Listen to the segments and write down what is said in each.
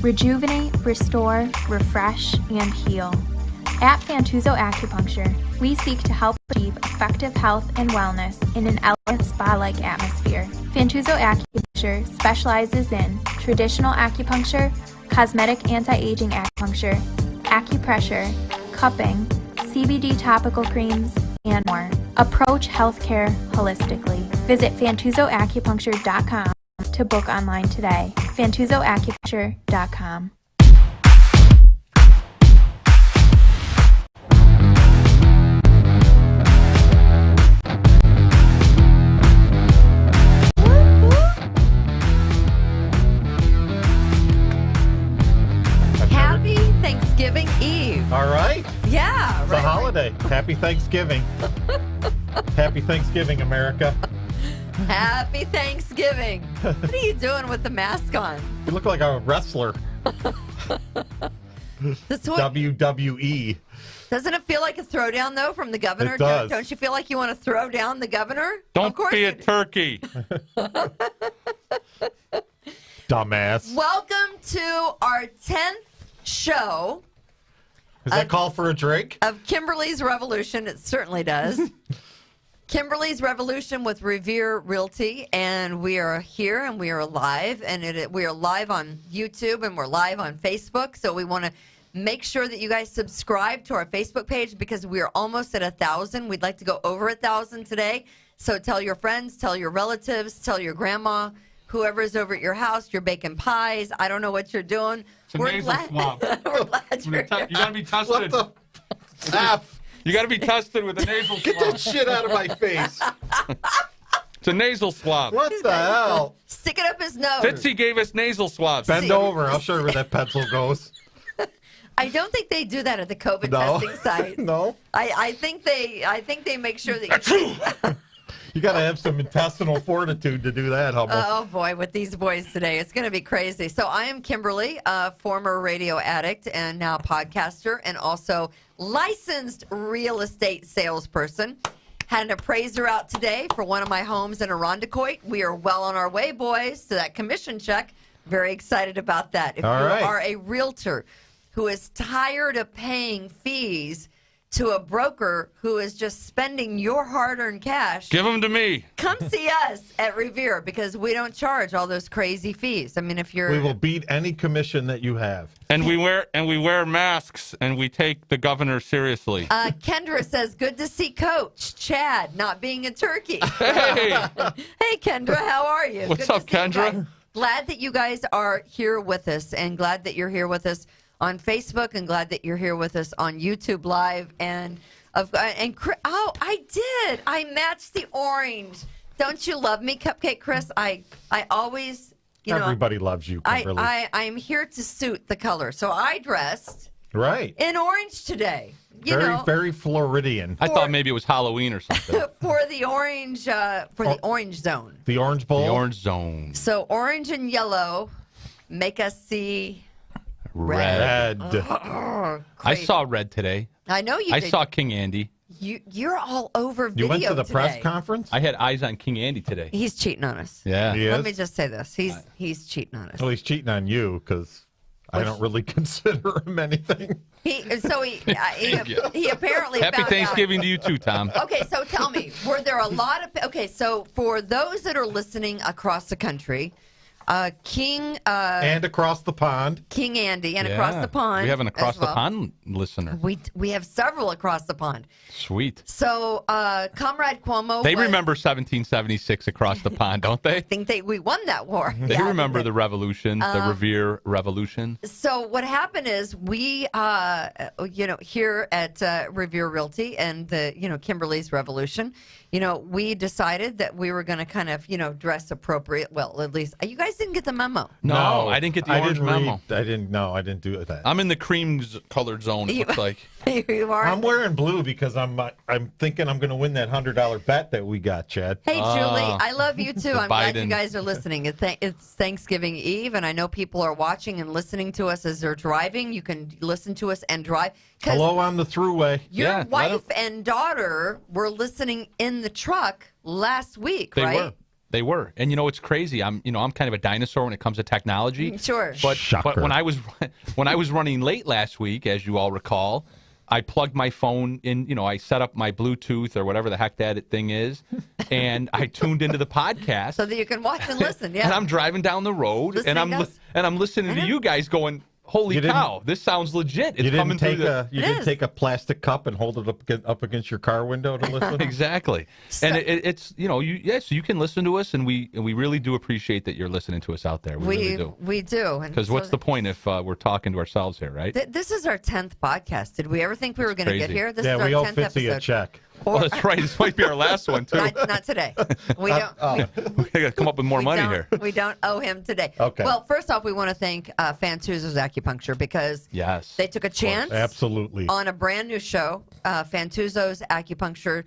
Rejuvenate, restore, refresh, and heal. At Fantuzzo Acupuncture, we seek to help achieve effective health and wellness in an elegant spa-like atmosphere. Fantuzzo Acupuncture specializes in traditional acupuncture, cosmetic anti-aging acupuncture, acupressure, cupping, CBD topical creams, and more. Approach healthcare holistically. Visit FantuzzoAcupuncture.com to book online today. FantuzzoAcupuncture.com. Happy Thanksgiving Eve. All right. Yeah, It's a holiday. Happy Thanksgiving. Happy Thanksgiving, America. Happy Thanksgiving. What are you doing with the mask on? You look like a wrestler. That's what, WWE. doesn't it feel like a throwdown, though, from the governor? It does. Don't you feel like you want to throw down the governor? Don't Of course be a you do. turkey. Dumbass. Welcome to our 10th show Does that call for a drink? of Kimberly's Revolution. It certainly does. Kimberly's Revolution with Revere Realty, and we are here and we are live, and we are live on YouTube and we're live on Facebook. So we want to make sure that you guys subscribe to our Facebook page because we are almost at 1,000. We'd like to go over 1,000 today. So tell your friends, tell your relatives, tell your grandma, whoever is over at your house. You're baking pies. I don't know what you're doing. It's a nasal swab. We're glad you're You gotta be tested. What the F? You gotta be tested with a nasal Get swab. that shit out of my face. It's a nasal swab. What the hell? Stick it up his nose. Fitzy gave us nasal swabs. Bend over. I'll show you where that pencil goes. I don't think they do that at the COVID No. testing site. No. I think they make sure that. You got to have some intestinal fortitude to do that, Hubble. Oh boy, with these boys today, it's going to be crazy. So I am Kimberly, a former radio addict and now podcaster, and also licensed real estate salesperson. Had an appraiser out today for one of my homes in Irondequoit. We are well on our way, boys, to that commission check. Very excited about that. If All you right. are a realtor who is tired of paying fees to a broker who is just spending your hard-earned cash, Give them to me. come see us at Revere because we don't charge all those crazy fees. I mean, if you're We will beat any commission that you have. And we wear masks and we take the governor seriously. Kendra says, good to see Coach Chad not being a turkey. Hey, Hey, Kendra, how are you? What's Good up, to see you Kendra? guys. Glad that you guys are here with us, and glad that you're here with us on Facebook, and glad that you're here with us on YouTube Live. And I did. I matched the orange. Don't you love me, Cupcake Chris? I always, Everybody loves you, Kimberly. I'm here to suit the color, so I dressed right. in orange today. Very Floridian. I thought maybe it was Halloween or something. for the orange the orange zone. The Orange Bowl. The orange zone. So orange and yellow make us see Red. Red. oh, I crazy. saw red today. I know you I did. saw King Andy. You're all over video You went to the today. press conference? I had eyes on King Andy today. He's cheating on us. Yeah. He Let is? me just say this. He's cheating on us. Well, he's cheating on you because I don't really consider him anything. He apparently Happy found Thanksgiving to you too, Tom. Out. Okay, so tell me, were there a lot of so for those that are listening across the country, King And across the pond. King Andy and Yeah. across the pond. We have an across as the well. pond listener. We have several across the pond. Sweet. So, Comrade Cuomo. They was- remember 1776 across the pond, don't they? I think we won that war. They Yeah, remember they- the revolution, the Revere Revolution. So what happened is we, here at Revere Realty and the, Kimberly's Revolution, we decided that we were going to kind of, dress appropriate. Well, at least you guys didn't get the memo. No, I didn't get the orange memo. I didn't do that. I'm in the cream colored zone, it looks like. You are. I'm wearing blue because I'm thinking I'm going to win that $100 bet that we got, Chad. Hey, Julie, I love you too. I'm glad you Biden. guys are listening. It's Thanksgiving Eve, and I know people are watching and listening to us as they're driving. You can listen to us and drive. 'Cause Hello on the throughway. Your Yeah, let wife and daughter were listening in the truck last week, They right? were. They were. And it's crazy. I'm kind of a dinosaur when it comes to technology. Sure. But Shocker. when I was running late last week, as you all recall, I plugged my phone in, I set up my Bluetooth or whatever the heck that thing is, and I tuned into the podcast. So that you can watch and listen. Yeah. And I'm driving down the road, This and thing does. I'm listening to you guys going, "Holy You didn't- cow, this sounds legit." It's You coming didn't through the you It didn't is. take a plastic cup and hold it up against your car window to listen. Exactly. And it's so you can listen to us, and we really do appreciate that you're listening to us out there. We really do. We do. Because what's the point if we're talking to ourselves here, right? This is our 10th podcast. Did we ever think we were going to get crazy. here? This Yeah, is our we owe 10th Fitzy a episode. check. Oh, that's right. This might be our last one too. Not today. We don't. We gotta come up with more we money don't- here. We don't owe him today. Okay. Well, first off, we want to thank Fantuzzo's Acupuncture because Yes. they took a chance Absolutely. on a brand new show, Fantuzzo's Acupuncture.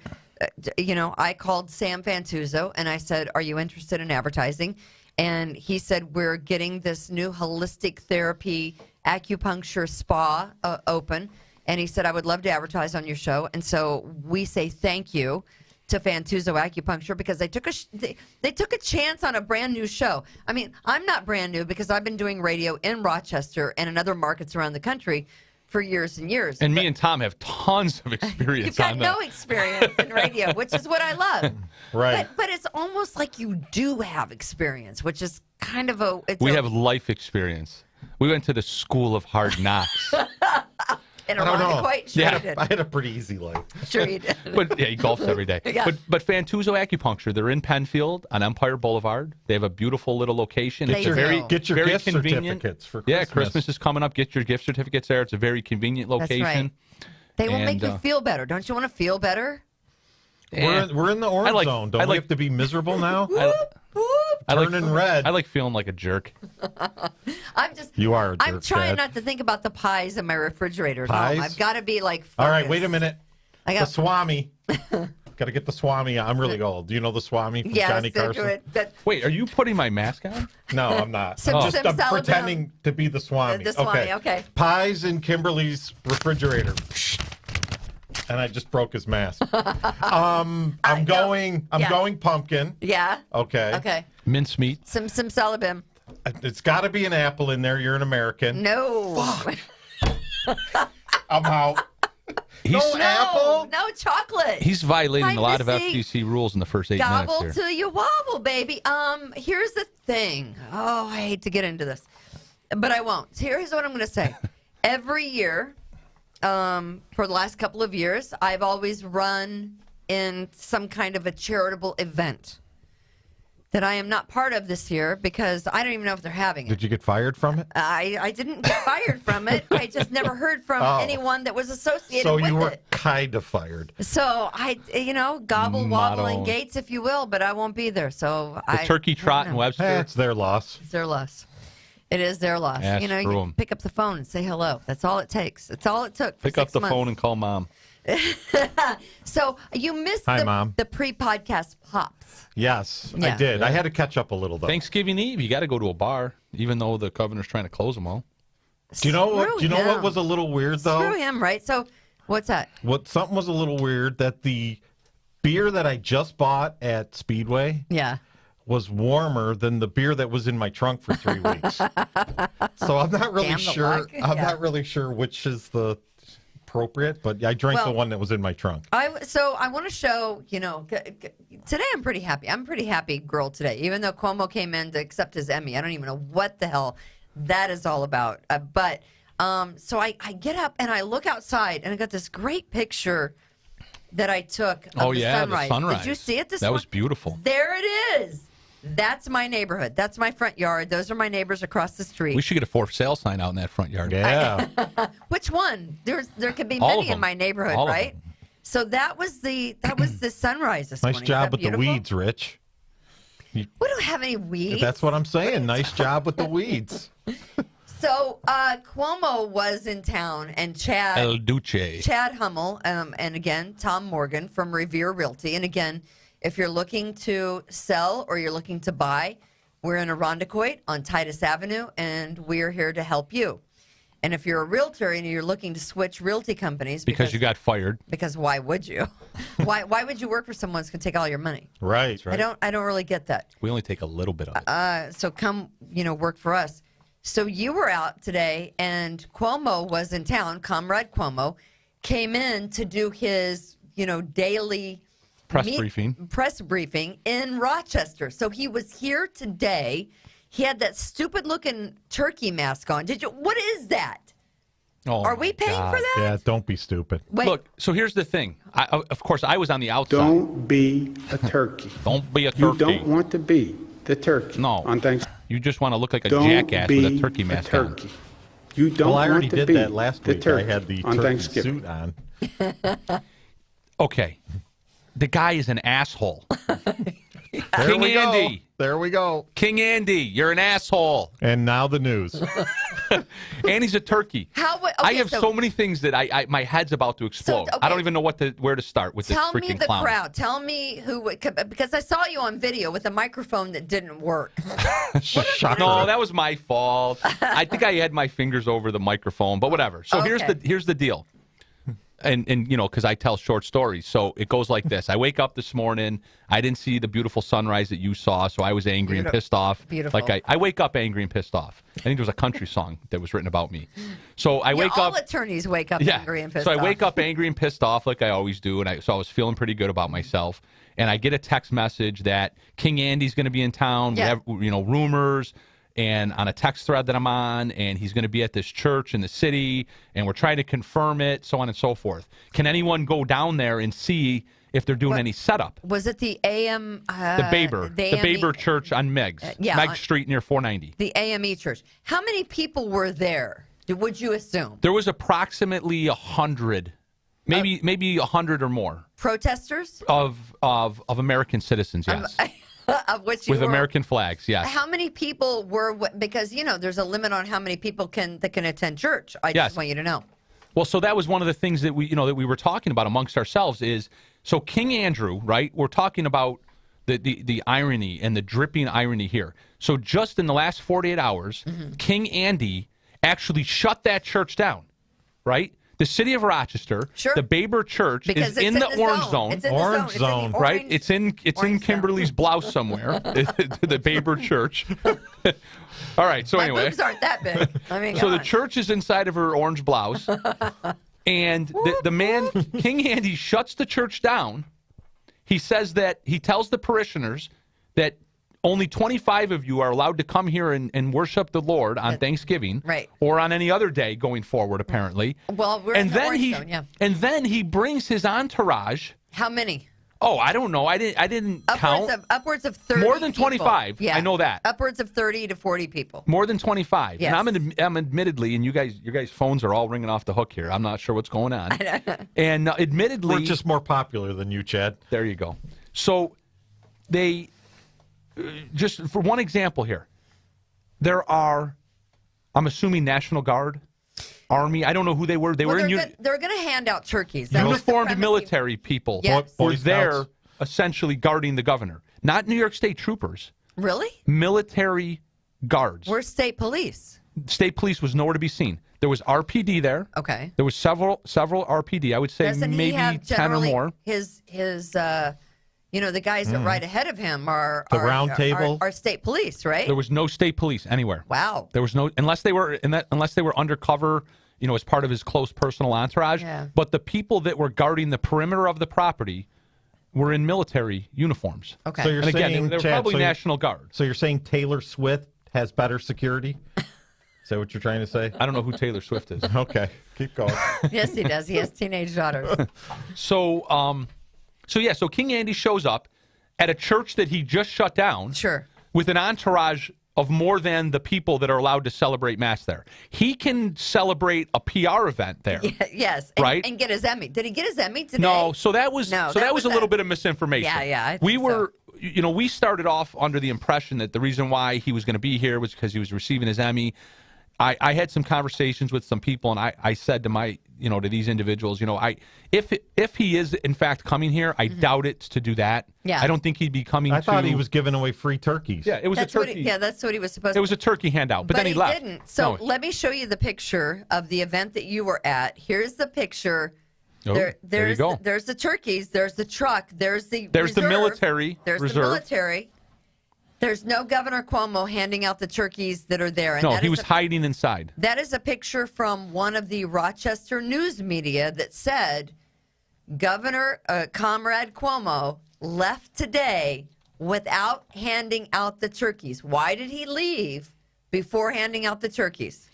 I called Sam Fantuzzo and I said, "Are you interested in advertising?" And he said, "We're getting this new holistic therapy acupuncture spa open." And he said, "I would love to advertise on your show." And so we say thank you to Fantuzzo Acupuncture because they took a chance on a brand new show. I mean, I'm not brand new because I've been doing radio in Rochester and in other markets around the country for years and years. And me and Tom have tons of experience You've got on no that. experience in radio, which is what I love. Right. But it's almost like you do have experience, which is kind of We have life experience. We went to the School of Hard Knocks. in I don't know. Ironically, sure Yeah. you did. I had a pretty easy life. Sure you did. But yeah, he golfs every day. Yeah. But Fantuzzo Acupuncture, they're in Penfield on Empire Boulevard. They have a beautiful little location. They It's a do. very Get your very gift convenient. certificates for Yeah, Christmas. Christmas is coming up. Get your gift certificates there. It's a very convenient That's location. right. They will make And, you feel better. Don't you want to feel better? We're in the orange like- zone. I Don't we like- have to be miserable now? I like Turning red. I like feeling like a jerk. You are a I'm jerk, trying Chad. not to think about the pies in my refrigerator at Pies? home. I've got to be like All right, focused. wait a minute. I The got Swami. Got to get the Swami. I'm really old. Do you know the Swami from yes, Johnny they're Carson? doing it. Wait, are you putting my mask on? No, I'm not. Sim- I'm just Sim I'm Salabim. pretending to be the Swami. The Swami, okay. Pies in Kimberly's refrigerator. And I just broke his mask. I'm no. going Yeah. pumpkin. Yeah. Okay. Okay. Mincemeat. Some salabim. It's got to be an apple in there. You're an American. No. I'm out. He's, No apple? No chocolate. he's violating Time a lot to of see. FCC rules in the first 8 Gobble minutes here. till you wobble, baby. Here's the thing. Oh, I hate to get into this, but I won't. Here's what I'm going to say. Every year, for the last couple of years, I've always run in some kind of a charitable event that I am not part of this year because I don't even know if they're having it. Did you get fired from it? I didn't get fired from it. I just never heard from Oh. anyone that was associated So with you were it. kind of fired. So gobble, wobble, and Model. Gates, if you will, but I won't be there. So The turkey trot and Webster. That's their loss. It's their loss. It is their loss. Yeah, you screw you 'em. pick up the phone and say hello. That's all it takes. That's all it took. For Pick up 6 the months. phone and call mom. So you missed Hi, Mom. the pre-podcast pops. Yes, Yeah. I did. I had to catch up a little though. Thanksgiving Eve, you got to go to a bar, even though the governor's trying to close them all. Do you know what? Screw Do you know what him. was a little weird though? Screw him, right? So what's that? What something was a little weird that the beer that I just bought at Speedway Yeah. was warmer than the beer that was in my trunk for 3 weeks. So I'm not really Damn the sure. luck. I'm Yeah. not really sure which is the appropriate, but I drank the Well- one that was in my trunk. I want to show, today I'm pretty happy. I'm a pretty happy girl today, even though Cuomo came in to accept his Emmy. I don't even know what the hell that is all about. So I get up and I look outside and I got this great picture that I took of Oh, the yeah, sunrise. the sunrise. Did you see it this That was morning? beautiful. There it is. That's my neighborhood. That's my front yard. Those are my neighbors across the street. We should get a for sale sign out in that front yard. Yeah. Which one? There could be All many of in them. my neighborhood, All of right? them. So that was the sunrise this Nice morning. job Is that with the beautiful? weeds, Rich. We don't have any weeds. That's what I'm saying. Nice job with the weeds. So Cuomo was in town, and El Duce. Chad Hummel, and again Tom Morgan from Revere Realty. And again, if you're looking to sell or you're looking to buy, we're in Irondequoit on Titus Avenue, and we're here to help you. And if you're a realtor and you're looking to switch realty companies Because you got fired. because why would you? why would you work for someone that's going to take all your money? Right. I don't really get that. We only take a little bit of it. So come, work for us. So you were out today, and Cuomo was in town. Comrade Cuomo came in to do his, daily press briefing in Rochester. So he was here today. He had that stupid-looking turkey mask on. What is that? Oh, Are we paying for that? Yeah, don't be stupid. Wait, Look, so here's the thing. Of course, I was on the outside. Don't be a turkey. Don't be a turkey. You don't want to be the turkey. No. On Thanksgiving. You just want to look like a Don't jackass be with a turkey mask turkey. on. You don't Well, I already want to did be that last the week. turkey I had the on turkey Thanksgiving. suit on. Okay. The guy is an asshole. There King we Andy. go. There we go. King Andy, you're an asshole. And now the news. Andy's a turkey. I have so- so many things that my head's about to explode. I don't okay. even know where to start with this Tell freaking me the clown. crowd. Tell me because I saw you on video with a microphone that didn't work. Shocker. No, that was my fault. I think I had my fingers over the microphone, but whatever. So Okay. here's the deal. And because I tell short stories, so it goes like this. I wake up this morning. I didn't see the beautiful sunrise that you saw, so I was angry and pissed off. Beautiful. Like I wake up angry and pissed off. I think there was a country song that was written about me. So I wake all up. attorneys wake up angry and pissed So I off. wake up angry and pissed off like I always do, and so I was feeling pretty good about myself. And I get a text message that King Andy's going to be in town. Yeah. We have rumors. And on a text thread that I'm on, and he's going to be at this church in the city, and we're trying to confirm it, so on and so forth. Can anyone go down there and see if they're doing any setup? Was it the AM? The Baber Church on Meigs, Meigs Street near 490. The AME church. How many people were there? Would you assume? There was approximately 100, maybe 100 or more Protesters? of American citizens. Yes. Of which you With were. American flags, yes. How many people were? Because there's a limit on how many people that can attend church. I Yes. just want you to know. Well, so that was one of the things that we were talking about amongst ourselves is, so King Andrew, right? We're talking about the irony and the dripping irony here. So just in the last 48 hours, King Andy actually shut that church down, right? The city of Rochester, Sure. the Baber Church Because is in the orange zone. It's in the Orange zone. zone. It's in the Right, orange- it's in orange zone. Kimberly's blouse somewhere, the Baber Church. All right, so My anyway, boobs aren't that big. I mean, so come the on. church is inside of her orange blouse, and the man, King Andy, shuts the church down. He says that he tells the parishioners that only 25 of you are allowed to come here and worship the Lord on Thanksgiving, right. or on any other day going forward, apparently. Well, we're in the orange zone, yeah. And then he brings his entourage. How many? Oh, I don't know. I didn't count. Upwards of 30. More than people. 25. Yeah. I know that. Upwards of 30 to 40 people. More than 25. Yes. And I'm admittedly, and your guys' phones are all ringing off the hook here. I'm not sure what's going on. And admittedly, We're just more popular than you, Chad. there you go. So they, just for one example here, there are, I'm assuming National Guard, Army. I don't know who they were. They Well, were they're going to hand out turkeys. That was the uniformed premise. military people Yes. who were Boy there Scouts. essentially guarding the governor. Not New York State troopers, Really? military guards. Where's state police? State police was nowhere to be seen. There was RPD there. Okay. There was several RPD. I would say Doesn't maybe he have 10 or generally more. his the guys that ride ahead of him are The round table? are state police, right? There was no state police anywhere. Wow. There was no unless they were undercover, as part of his close personal entourage. Yeah. But the people that were guarding the perimeter of the property were in military uniforms. Okay. So you're And again, saying, they were Chad, probably so you're- National Guard. So you're saying Taylor Swift has better security? Is that what you're trying to say? I don't know who Taylor Swift is. Okay, keep going. Yes, he does. He has teenage daughters. So King Andy shows up at a church that he just shut down. Sure. With an entourage of more than the people that are allowed to celebrate Mass there. He can celebrate a PR event there. Yes. Right? And get his Emmy. Did he get his Emmy today? No, so that was No, so that was a little that- bit of misinformation. Yeah, I we think were we started off under the impression that the reason why he was going to be here was because he was receiving his Emmy. I had some conversations with some people, and I said to my to these individuals. If he is in fact coming here, I doubt it's to do that. Yeah. I don't think he'd be coming. I thought he was giving away free turkeys. Yeah, it was That's a what turkey. that's what he was supposed It to. was a turkey handout, but then he left. Didn't. So No. let me show you the picture of the event that you were at. Here's the picture. Oh, there you go. There's the turkeys. There's the truck. There's the There's the reserve, military There's reserve. the military. There's no Governor Cuomo handing out the turkeys that are there. And No, that he is was a- hiding inside. That is a picture from one of the Rochester news media that said Governor Comrade Cuomo left today without handing out the turkeys. Why did he leave before handing out the turkeys?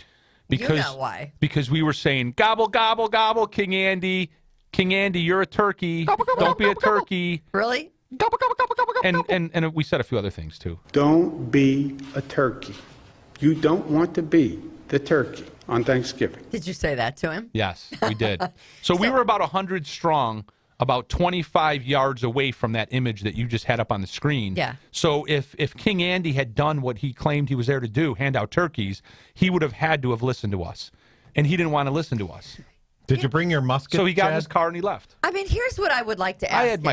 Because, You know why. Because we were saying, gobble, gobble, gobble, King Andy. King Andy, you're a turkey. Don't be a turkey. Really? And we said a few other things, too. Don't be a turkey. You don't want to be the turkey on Thanksgiving. Did you say that to him? Yes, we did. So we were about 100 strong, about 25 yards away from that image that you just had up on the screen. Yeah. So if King Andy had done what he claimed he was there to do, hand out turkeys, he would have had to have listened to us. And he didn't want to listen to us. Did you bring your musket? So he got in Chad? his car and he left. I mean, here's what I would like to ask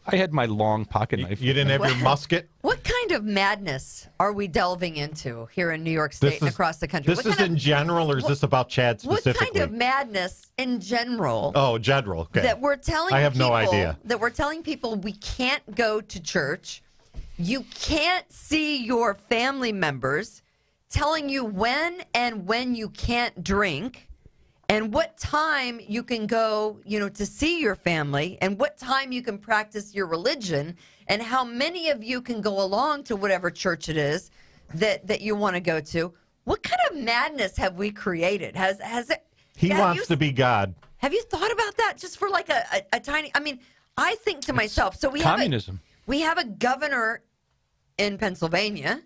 I had my long pocket knife. You didn't have your musket? What kind of madness are we delving into here in New York State and across the country? This What is kind in of- general, or is this about Chad What specifically? kind of madness in general Oh, general. Okay. that we're telling I have no people idea. that we're telling people we can't go to church, you can't see your family members, telling you when and when you can't drink, and what time you can go, to see your family, and what time you can practice your religion, and how many of you can go along to whatever church it is that you want to go to. What kind of madness have we created? Has it? He wants to be God. Have you thought about that just for like a tiny? I mean, I think to myself. So communism. We have a governor in Pennsylvania,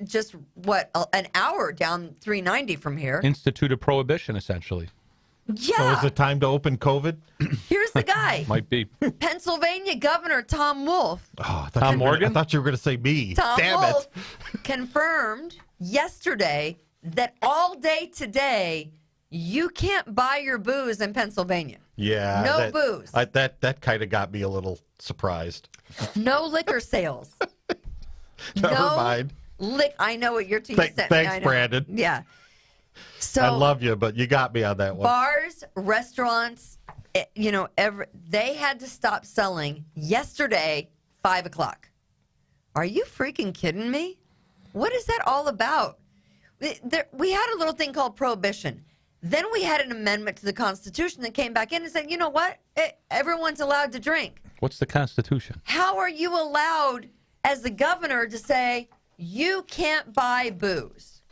just an hour down 390 from here. Instituted prohibition, essentially. Yeah. So is it time to open COVID? Here's the guy, Might be. Pennsylvania Governor Tom Wolf. Oh, Tom Morgan? I thought you were going to say me. Tom Damn Wolf it. confirmed yesterday that all day today you can't buy your booze in Pennsylvania. Yeah. No booze. That kind of got me a little surprised. No liquor sales. Never mind. I know what your team Thanks, sent me. I know. Brandon. Yeah. So I love you, but you got me on that one. bars, restaurants, they had to stop selling yesterday, 5:00. Are you freaking kidding me? What is that all about? We had a little thing called prohibition. Then we had an amendment to the Constitution that came back in and said, you know what? Everyone's allowed to drink. What's the Constitution? How are you allowed as the governor to say you can't buy booze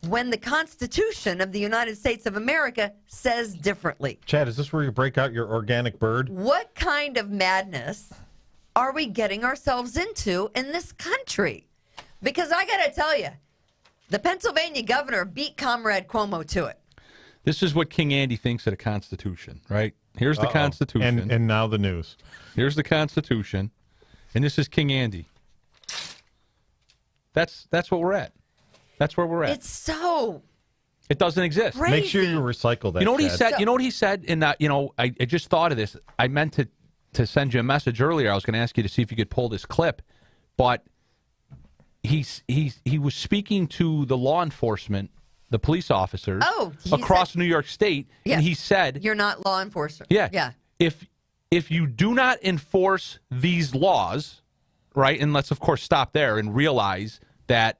when the Constitution of the United States of America says differently? Chad, is this where you break out your organic bird? What kind of madness are we getting ourselves into in this country? Because I got to tell you, the Pennsylvania governor beat Comrade Cuomo to it. This is what King Andy thinks of the Constitution, right? Here's the Constitution. And now the news. Here's the Constitution. And this is King Andy. That's what we're at. That's where we're at. It's so It doesn't exist. crazy. Make sure you recycle that. You know what he Chad. said? You know what he said in that? I just thought of this. I meant to send you a message earlier. I was going to ask you to see if you could pull this clip, but he was speaking to the law enforcement, the police officers He across said- New York State, Yeah. and he said, You're not law enforcement. "Yeah, Yeah. If you do not enforce these laws, right, and let's of course stop there and realize that."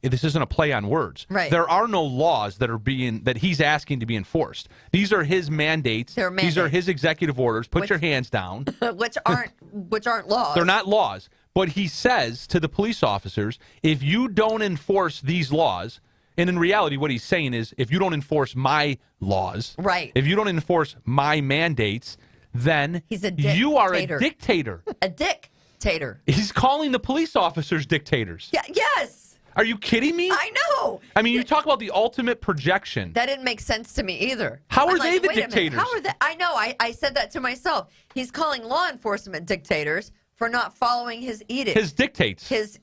This isn't a play on words. Right. There are no laws that he's asking to be enforced. These are his mandates. They're These are mandates. his executive orders. Put Which- your hands down. which aren't laws. They're not laws. But he says to the police officers, if you don't enforce these laws, and in reality what he's saying is, if you don't enforce my laws, Right. if you don't enforce my mandates, then He's a you are a dictator. dictator. A dictator. He's calling the police officers dictators. Yeah. Yes. Are you kidding me? I know. I mean, you talk about the ultimate projection. That didn't make sense to me either. How are I'm they the wait a minute, dictators? How are they? I know. I said that to myself. He's calling law enforcement dictators for not following his edicts, His dictates. his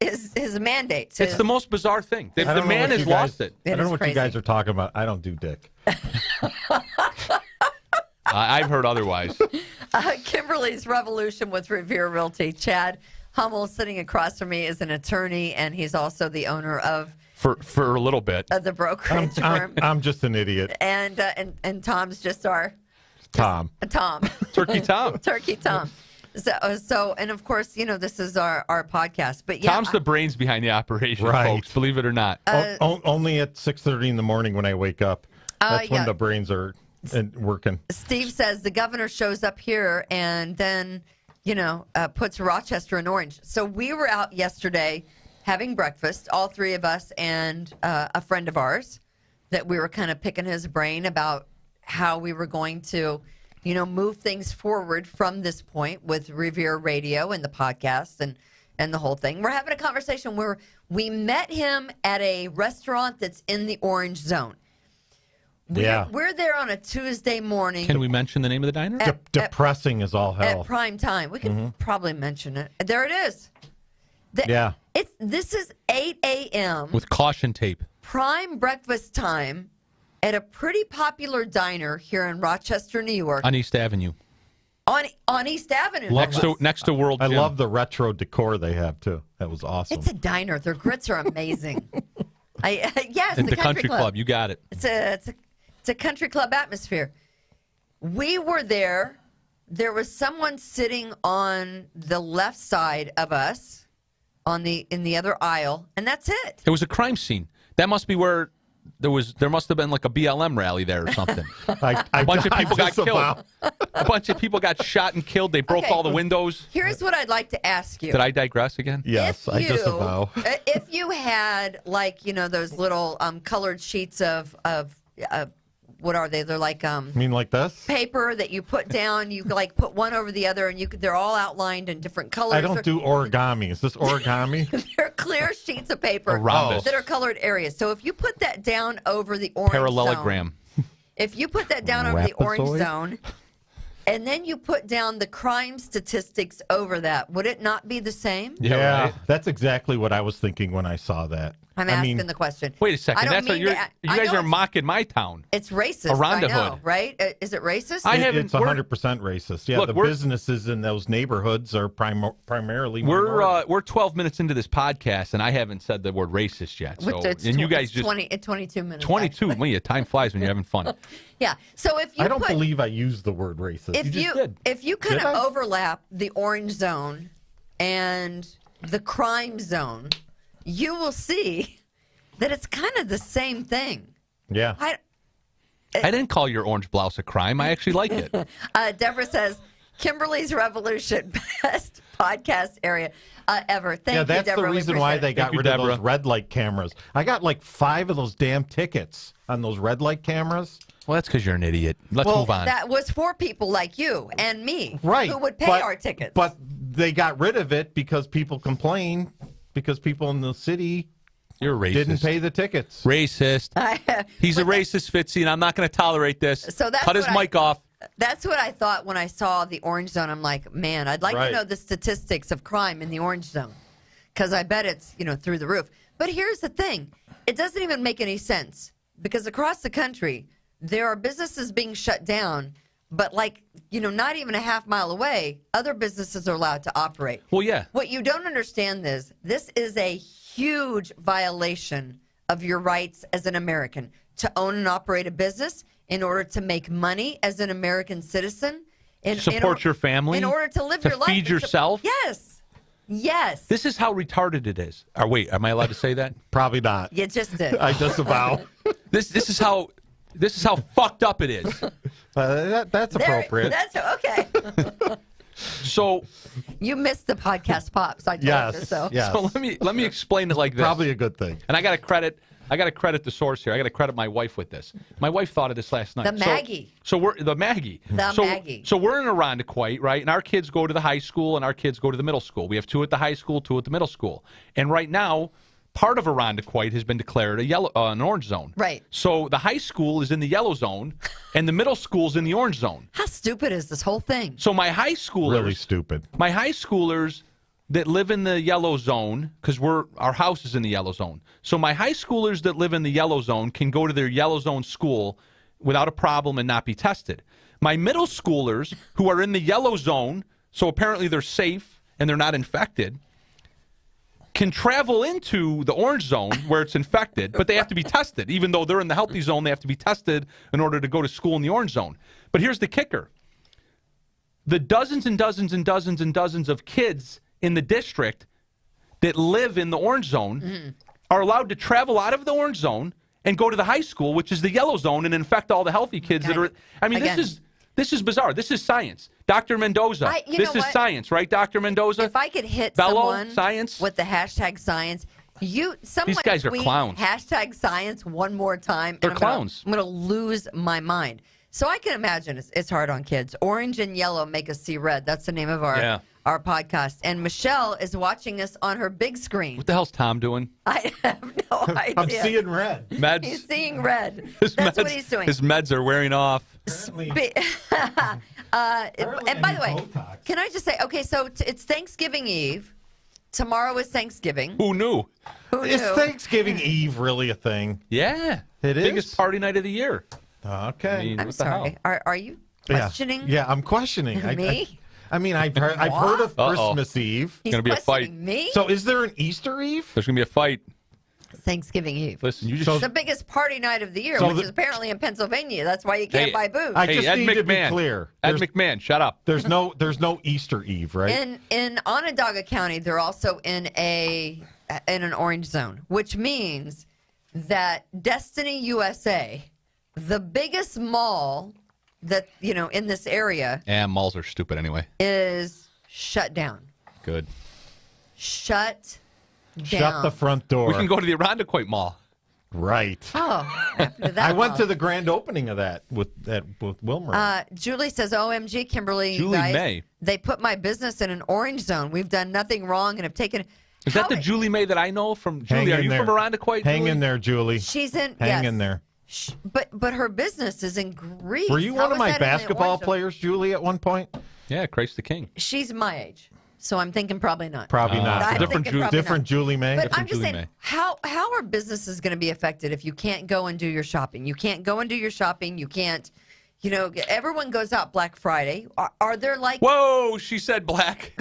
mandates. It's the most bizarre thing. The I don't know man what has you guys- lost it. I don't know is what crazy. you guys are talking about. I don't do dick. I've heard otherwise. Kimberly's Revolution with Revere Realty. Chad Hummel, sitting across from me, is an attorney, and he's also the owner of For a little bit. the brokerage firm. I'm just an idiot. And Tom's just our Tom. Tom. Turkey Tom. Turkey Tom. So, and of course, this is our podcast. But yeah, Tom's the brains behind the operation, Right. folks. Believe it or not. Only at 6:30 in the morning when I wake up. That's when yeah. the brains are working. Steve says the governor shows up here and then, puts Rochester in orange. So we were out yesterday having breakfast, all three of us and a friend of ours, that we were kind of picking his brain about how we were going to, move things forward from this point with Revere Radio and the podcast and the whole thing. We're having a conversation where we met him at a restaurant that's in the orange zone. We're there on a Tuesday morning. Can we mention the name of the diner? Depressing as all hell. At prime time. We can probably mention it. There it is. Yeah. This is 8 a.m. With caution tape. prime breakfast time at a pretty popular diner here in Rochester, New York. On East Avenue. On East Avenue. Next to World I Gym. love the retro decor they have, too. That was awesome. It's a diner. Their grits are amazing. Yes, the country club. You got it. It's a country club atmosphere. We were there. There was someone sitting on the left side of us, in the other aisle, and that's it. It was a crime scene. That must be where there must have been like a BLM rally there or something. A bunch of people got killed. A bunch of people got shot and killed. They broke Okay. all the windows. Here's what I'd like to ask you. Did I digress again? Yes, I disavow. If you had those little colored sheets of what are they? They're like You mean like this? paper that you put down. You put one over the other, and they're all outlined in different colors. I don't do origami. Is this origami? They're clear sheets of paper A rhombus. that are colored areas. So if you put that down over the orange Parallelogram. zone, if you put that down over the orange Trapezoid? zone, and then you put down the crime statistics over that, would it not be the same? Yeah, right. That's exactly what I was thinking when I saw that. I'm asking the question. Wait a second. I don't That's what mean to you I guys know are mocking my town. It's racist. Aranda I know, Hood. right? Is it racist? It's 100% racist. Yeah, Look, the businesses in those neighborhoods are primarily minority. We're 12 minutes into this podcast, and I haven't said the word racist yet. So, you guys just 22 minutes. 22. Man, time flies when you're having fun. Yeah. So if you I don't believe I used the word racist. if you kind Did of I? overlap the orange zone and the crime zone, you will see that it's kind of the same thing. Yeah. I didn't call your orange blouse a crime. I actually like it. Deborah says, Kimberly's Revolution, best podcast area ever. Thank you, that's Deborah. the We reason why appreciate they it. got Thank you, rid of those Deborah. red light cameras. I got like 5 of those damn tickets on those red light cameras. Well, that's because you're an idiot. Let's Well, move on. That was for people like you and me, Right. who would pay but, our tickets. But they got rid of it because people complained because people in the city You're racist. didn't pay the tickets. Racist. He's a racist, Fitzy, and I'm not going to tolerate this. So that's Cut his what I- mic off. That's what I thought when I saw the orange zone. I'm like, man, I'd like to Right. know the statistics of crime in the orange zone, because I bet it's through the roof. But here's the thing: it doesn't even make any sense, because across the country there are businesses being shut down, but not even a half mile away, other businesses are allowed to operate. Well, yeah. What you don't understand is this is a huge violation of your rights as an American to own and operate a business in order to make money as an American citizen. Support your family. In order to live to your life. feed yourself. Yes. Yes. This is how retarded it is. Wait, am I allowed to say that? Probably not. You just did. I disavow. This is how fucked up it is. That's There- appropriate. That's okay. So You missed the podcast pops. I told you Yes. so. Yes. So let me explain it like this. Probably a good thing. And I got to credit the source here. I got to credit my wife with this. My wife thought of this last night. The Maggie. So we're the Maggie. Maggie. So we're in Irondequoit, right? And our kids go to the high school and our kids go to the middle school. We have 2 at the high school, 2 at the middle school. And right now, part of Irondequoit has been declared an orange zone. Right. So the high school is in the yellow zone, and the middle school's in the orange zone. How stupid is this whole thing? So my high schoolers, Really stupid. my high schoolers that live in the yellow zone, because our house is in the yellow zone. So my high schoolers that live in the yellow zone can go to their yellow zone school without a problem and not be tested. My middle schoolers who are in the yellow zone, so apparently they're safe and they're not infected, can travel into the orange zone where it's infected, but they have to be tested. Even though they're in the healthy zone, they have to be tested in order to go to school in the orange zone. But here's the kicker. The dozens and dozens and dozens and dozens of kids in the district that live in the orange zone are allowed to travel out of the orange zone and go to the high school, which is the yellow zone, and infect all the healthy kids that are. I mean, this is bizarre. This is science. Dr. Mendoza, this is science, right, Dr. Mendoza? If I could hit Bello, someone science? with the hashtag science, someone These guys are tweet clowns. hashtag science one more time. They're clowns. I'm going to lose my mind. So I can imagine it's hard on kids. Orange and yellow make us see red. That's the name of our podcast. And Michelle is watching us on her big screen. What the hell's Tom doing? I have no idea. I'm seeing red. Meds. He's seeing red. His That's meds, what he's doing. His meds are wearing off. Apparently, And by the way, Botox. can I just say, okay, so it's Thanksgiving Eve. Tomorrow is Thanksgiving. Who knew? Who Is knew? Thanksgiving Eve really a thing? Yeah. It Biggest is? party night of the year. Okay. I mean, I'm what the hell? sorry. Are you questioning? Yeah, I'm questioning. Me? I mean, I've heard of Uh-oh. Christmas Eve. He's gonna be a fight. questioning me? So is there an Easter Eve? There's going to be a fight. Thanksgiving Eve. Listen, you just. So- It's the biggest party night of the year, So which the- is apparently in Pennsylvania. That's why you can't Hey, buy booze. I hey, just Ed need to be McMahon. clear. Ed There's, McMahon, shut up. there's no Easter Eve, right? In Onondaga County, they're also in an orange zone, which means that Destiny USA, the biggest mall that in this area, And malls are stupid anyway. is shut down. Good. Shut down. Shut the front door. We can go to the Irondequoit Mall. Right. Oh, after that I went mall. to the grand opening of that with Wilmer. Julie says, "OMG, Kimberly, Julie guys, May. they put my business in an orange zone. We've done nothing wrong and have taken." Is that the Julie May that I know from Hang Julie? Are in you there. from Irondequoit? Hang Julie? in there, Julie. She's in. Hang yes. in there. But her business is in Greece. Were you How one of is my that in the basketball orange zone? players, Julie, at one point? Yeah, Christ the King. She's my age, so I'm thinking probably not. Probably not. I'm different thinking Ju- probably Different not. Julie May. But Different I'm just Julie saying, May. how are businesses going to be affected if you can't go and do your shopping? You can't go and do your shopping. You can't, everyone goes out Black Friday. Are there like Whoa, she said black.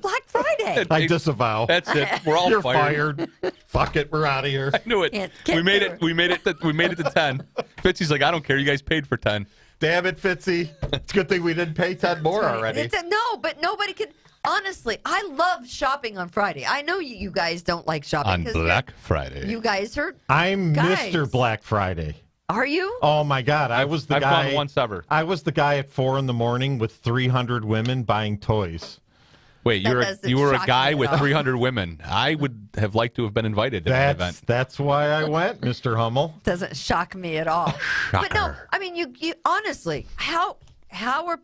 Black Friday? I disavow. That's it. We're all You're fired. fired. Fuck it. We're out of here. I knew it. Can't we made do it. it. We made it. We made it to 10. Fitzy's like, I don't care. You guys paid for 10. Damn it, Fitzy. It's a good thing we didn't pay 10 more already. No, but nobody can. Honestly, I love shopping on Friday. I know you guys don't like shopping On 'cause Black Friday. You guys are. I'm Guys. Mr. Black Friday. Are you? Oh my God! I was the I've guy. gone once ever. I was the guy at 4 a.m. with 300 women buying toys. Wait, That you doesn't were a shock guy me at with all. 300 women. I would have liked to have been invited to that event. That's why I went, Mr. Hummel. Doesn't shock me at all. But no, Shocker. I mean, you honestly, how are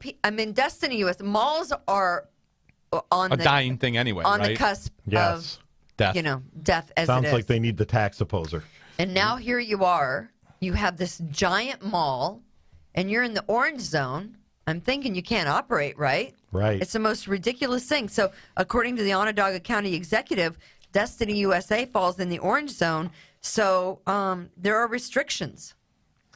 Destiny US malls are on A the dying thing anyway, on right? the cusp Yes. Death. of death as Sounds it is. like they need the tax opposer. And now here you are. You have this giant mall, and you're in the orange zone. I'm thinking you can't operate, right? Right. It's the most ridiculous thing. So, according to the Onondaga County executive, Destiny USA falls in the orange zone. So, there are restrictions.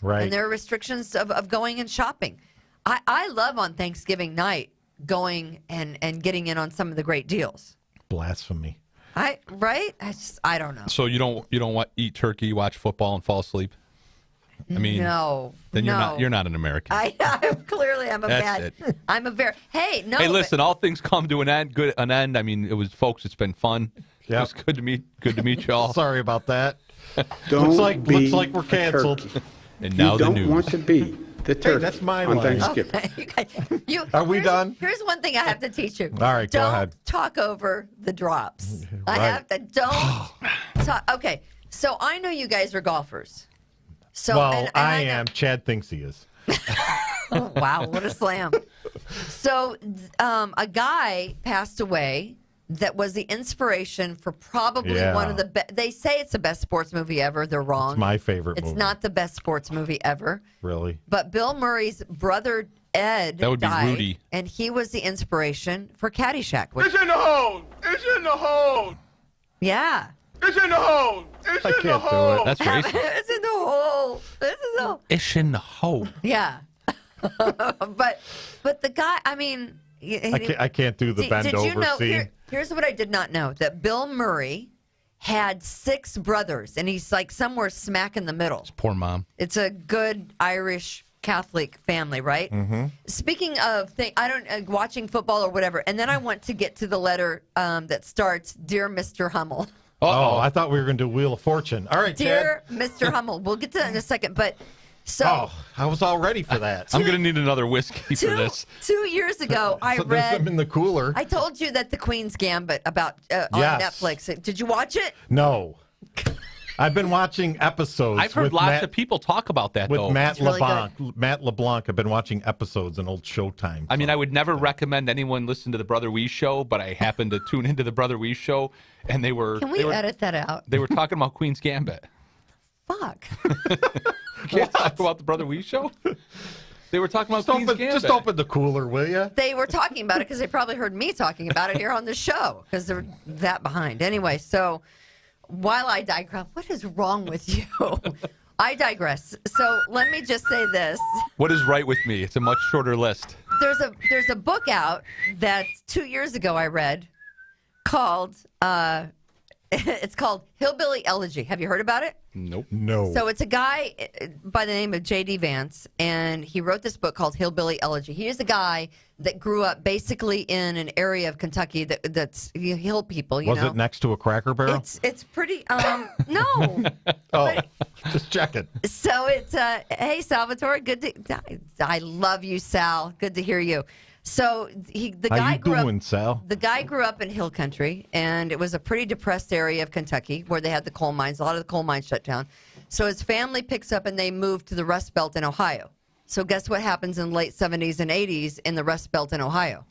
Right. And there are restrictions of going and shopping. I love on Thanksgiving night going and getting in on some of the great deals. Blasphemy. I don't know. So you don't eat turkey, watch football, and fall asleep? I mean, No. then no. you're not an American. I'm a That's bad. it. I'm a very. Hey, no. Hey, but- listen, all things come to an end. Good an end. I mean, it was folks. It's been fun. Yep. It's good to meet y'all. Sorry about that. Don't looks like we're be a canceled. turkey. And now You the don't news. want to be the turkey that's my on line. Thanksgiving. You guys- Are we here's- done? Here's one thing I have to teach you. All right, go Don't ahead. talk over the drops. I Right. have to. Don't talk. Okay, so I know you guys are golfers. So Well, and I know- am. Chad thinks he is. Oh, wow, what a slam. So, a guy passed away that was the inspiration for probably Yeah. one of the best. They say it's the best sports movie ever. They're wrong. It's my favorite It's movie. not the best sports movie ever. Really? But Bill Murray's brother, Ed, That would be died, Rudy. and he was the inspiration for Caddyshack. Which, It's in the hole. It's in the hole. yeah. It's in the hole. It's I in the can't do hole. it. That's racist. It's in the hole. This is the Ish in the hole. Yeah. but the guy, I mean, I can't do the bend did you over know? scene. Here's what I did not know: that Bill Murray had 6 brothers, and he's like somewhere smack in the middle. Poor mom. It's a good Irish Catholic family, right? Mm-hmm. Speaking of watching football or whatever, and then I want to get to the letter that starts, "Dear Mr. Hummel." Oh, I thought we were going to do Wheel of Fortune. All right, Dear Mr. Hummel. We'll get to that in a second, but so I was all ready for that. I'm going to need another whiskey for this. 2 years ago, I So there's some read. in the cooler. I told you that The Queen's Gambit about on Yes. Netflix. Did you watch it? No. I've been watching episodes. I've heard with lots of people talk about that, with though. Matt It's really LeBlanc. Matt LeBlanc. I've been watching episodes on old Showtime. I mean, I would never recommend anyone listen to the Brother Wee show, but I happened to tune into the Brother Wee show, and they were Can we edit that out? they were talking about Queen's Gambit. Fuck. You can't talk about the Brother Wee show? They were talking about Queen's Gambit. Just open the cooler, will you? They were talking about it because they probably heard me talking about it here on the show because they're that behind. Anyway, so while I digress, what is wrong with you? I digress. So let me just say this. What is right with me? It's a much shorter list. There's a book out that 2 years ago I read called it's called Hillbilly Elegy. Have you heard about it? Nope. No. So it's a guy by the name of J.D. Vance, and he wrote this book called Hillbilly Elegy. He is a guy that grew up basically in an area of Kentucky that's hill people. You Was know, it next to a Cracker Barrel? it's pretty no. Oh, just checking. So it's hey Salvatore, good to I love you, Sal. Good to hear you. So the How guy you grew doing, up. Sal? The guy grew up in hill country, and it was a pretty depressed area of Kentucky where they had the coal mines. A lot of the coal mines shut down. So his family picks up and they move to the Rust Belt in Ohio. So guess what happens in the late 70s and 80s in the Rust Belt in Ohio?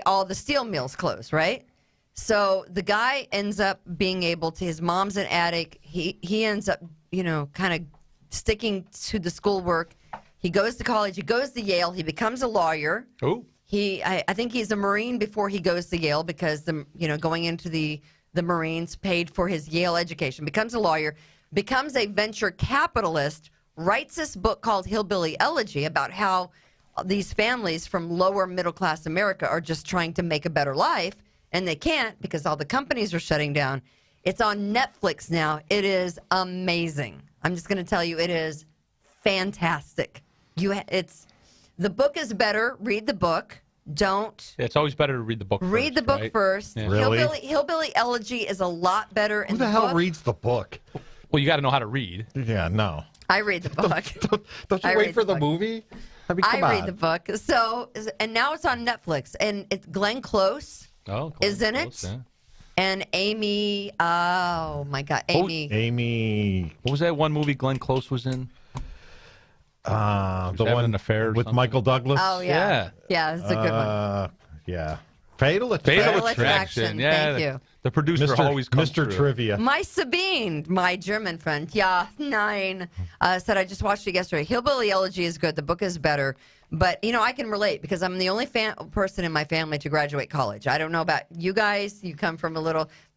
All the steel mills close, right? So the guy ends up being able to, his mom's an addict. He ends up, kind of sticking to the schoolwork. He goes to college. He goes to Yale. He becomes a lawyer. Oh. I think he's a Marine before he goes to Yale because going into the Marines paid for his Yale education. Becomes a lawyer. Becomes a venture capitalist. Writes this book called Hillbilly Elegy about how these families from lower middle class America are just trying to make a better life, and they can't because all the companies are shutting down. It's on Netflix now. It is amazing. I'm just going to tell you, it is fantastic. The book is better. Read the book. Don't It's always better to read the book read first, the book right? first. Yeah. Really? Hillbilly Elegy is a lot better. Who the hell reads the book? Well, you got to know how to read. Yeah, no. I read the book. Don't I you read wait for the the book. movie? I mean, come I read on. the book. So, and now it's on Netflix, and it's Glenn Close Oh, is in it, and Amy. Oh my God, Amy. Amy, What was that one movie Glenn Close was in? the having one an affair or with something. Michael Douglas. Oh yeah, yeah, it's a good one. Yeah. Fatal Attraction. Fatal Attraction. Yeah, Thank you. The producer always comes Mr. through. Trivia. My Sabine, my German friend, 9, said, I just watched it yesterday. Hillbilly Elegy is good. The book is better. But, I can relate because I'm the only person in my family to graduate college. I don't know about you guys. You come from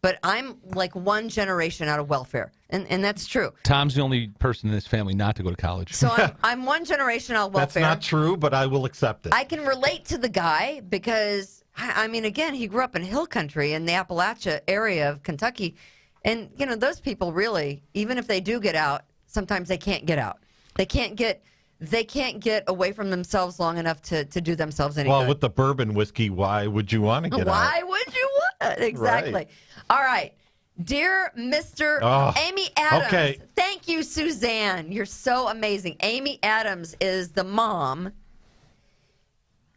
but I'm like one generation out of welfare. And that's true. Tom's the only person in this family not to go to college. So I'm one generation out of That's welfare. not true, but I will accept it. I can relate to the guy because, again, he grew up in hill country in the Appalachia area of Kentucky. And, those people really, even if they do get out, sometimes they can't get out. They can't get away from themselves long enough to do themselves any well, good. with the bourbon whiskey, why would you want to get out? Why would you want it? Exactly. Right. All right. Dear Mr. Oh, Amy Adams. okay. Thank you, Suzanne. You're so amazing. Amy Adams is the mom.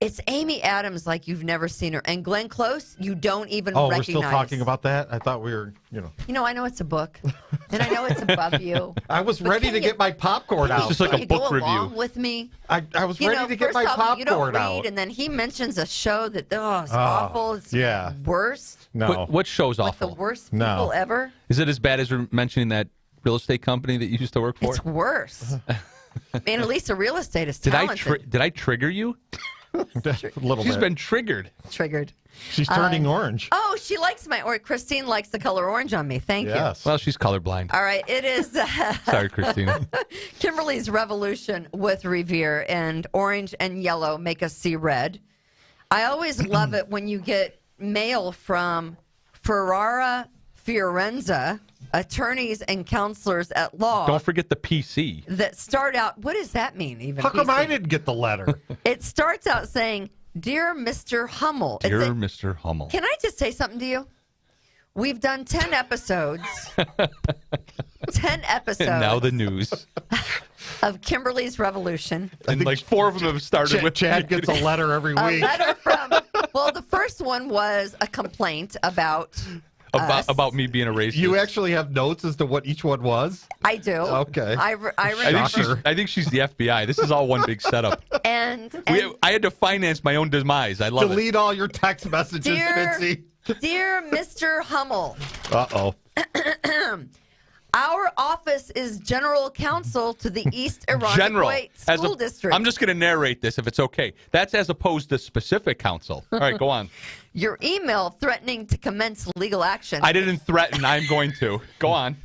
It's Amy Adams like you've never seen her. And Glenn Close, you don't even recognize. We're still talking about that? I thought we were, I know it's a book. And I know it's above you. I was But ready can to you- get my popcorn It's out. just like Can a you book go along review. with me? I was ready to get first my off, you don't popcorn read, out. and then he mentions a show that it's awful. It's yeah. worst. No. What show's Like the awful? worst No. people ever. Is it as bad as we're mentioning that real estate company that you used to work for? It's worse. Man, at least the real estate is Did talented. I trigger you? little She's bit. been triggered. Triggered. She's turning orange. Oh, she likes or Christine likes the color orange on me. Thank you. Yes. Well, she's colorblind. All right, it is Sorry, Christina. Kimberly's Revolution with Revere, and orange and yellow make us see red. I always love it when you get mail from Ferrara Fiorenza, attorneys and counselors at law. Don't forget the PC. That start out, what does that mean even? How come PC? I didn't get the letter? It starts out saying, Dear Mr. Hummel. Dear It's Mr. Hummel. Can I just say something to you? We've done 10 episodes. 10 episodes And now the news. of Kimberly's Revolution. And like 4 of them have started with Chad gets a letter every A week. letter from, well, the first one was a complaint about us. about me being a racist. You actually have notes as to what each one was? I do. Okay. I remember. I think she's the FBI. This is all one big setup. And I had to finance my own demise. I love it. Delete all your text messages, Dear- Fitzy. Dear Mr. Hummel, Uh-oh. our office is general counsel to the East General. Irondequoit School District. I'm just going to narrate this if it's okay. That's as opposed to specific counsel. All right, go on. Your email threatening to commence legal action. I didn't threaten. I'm going to. Go on.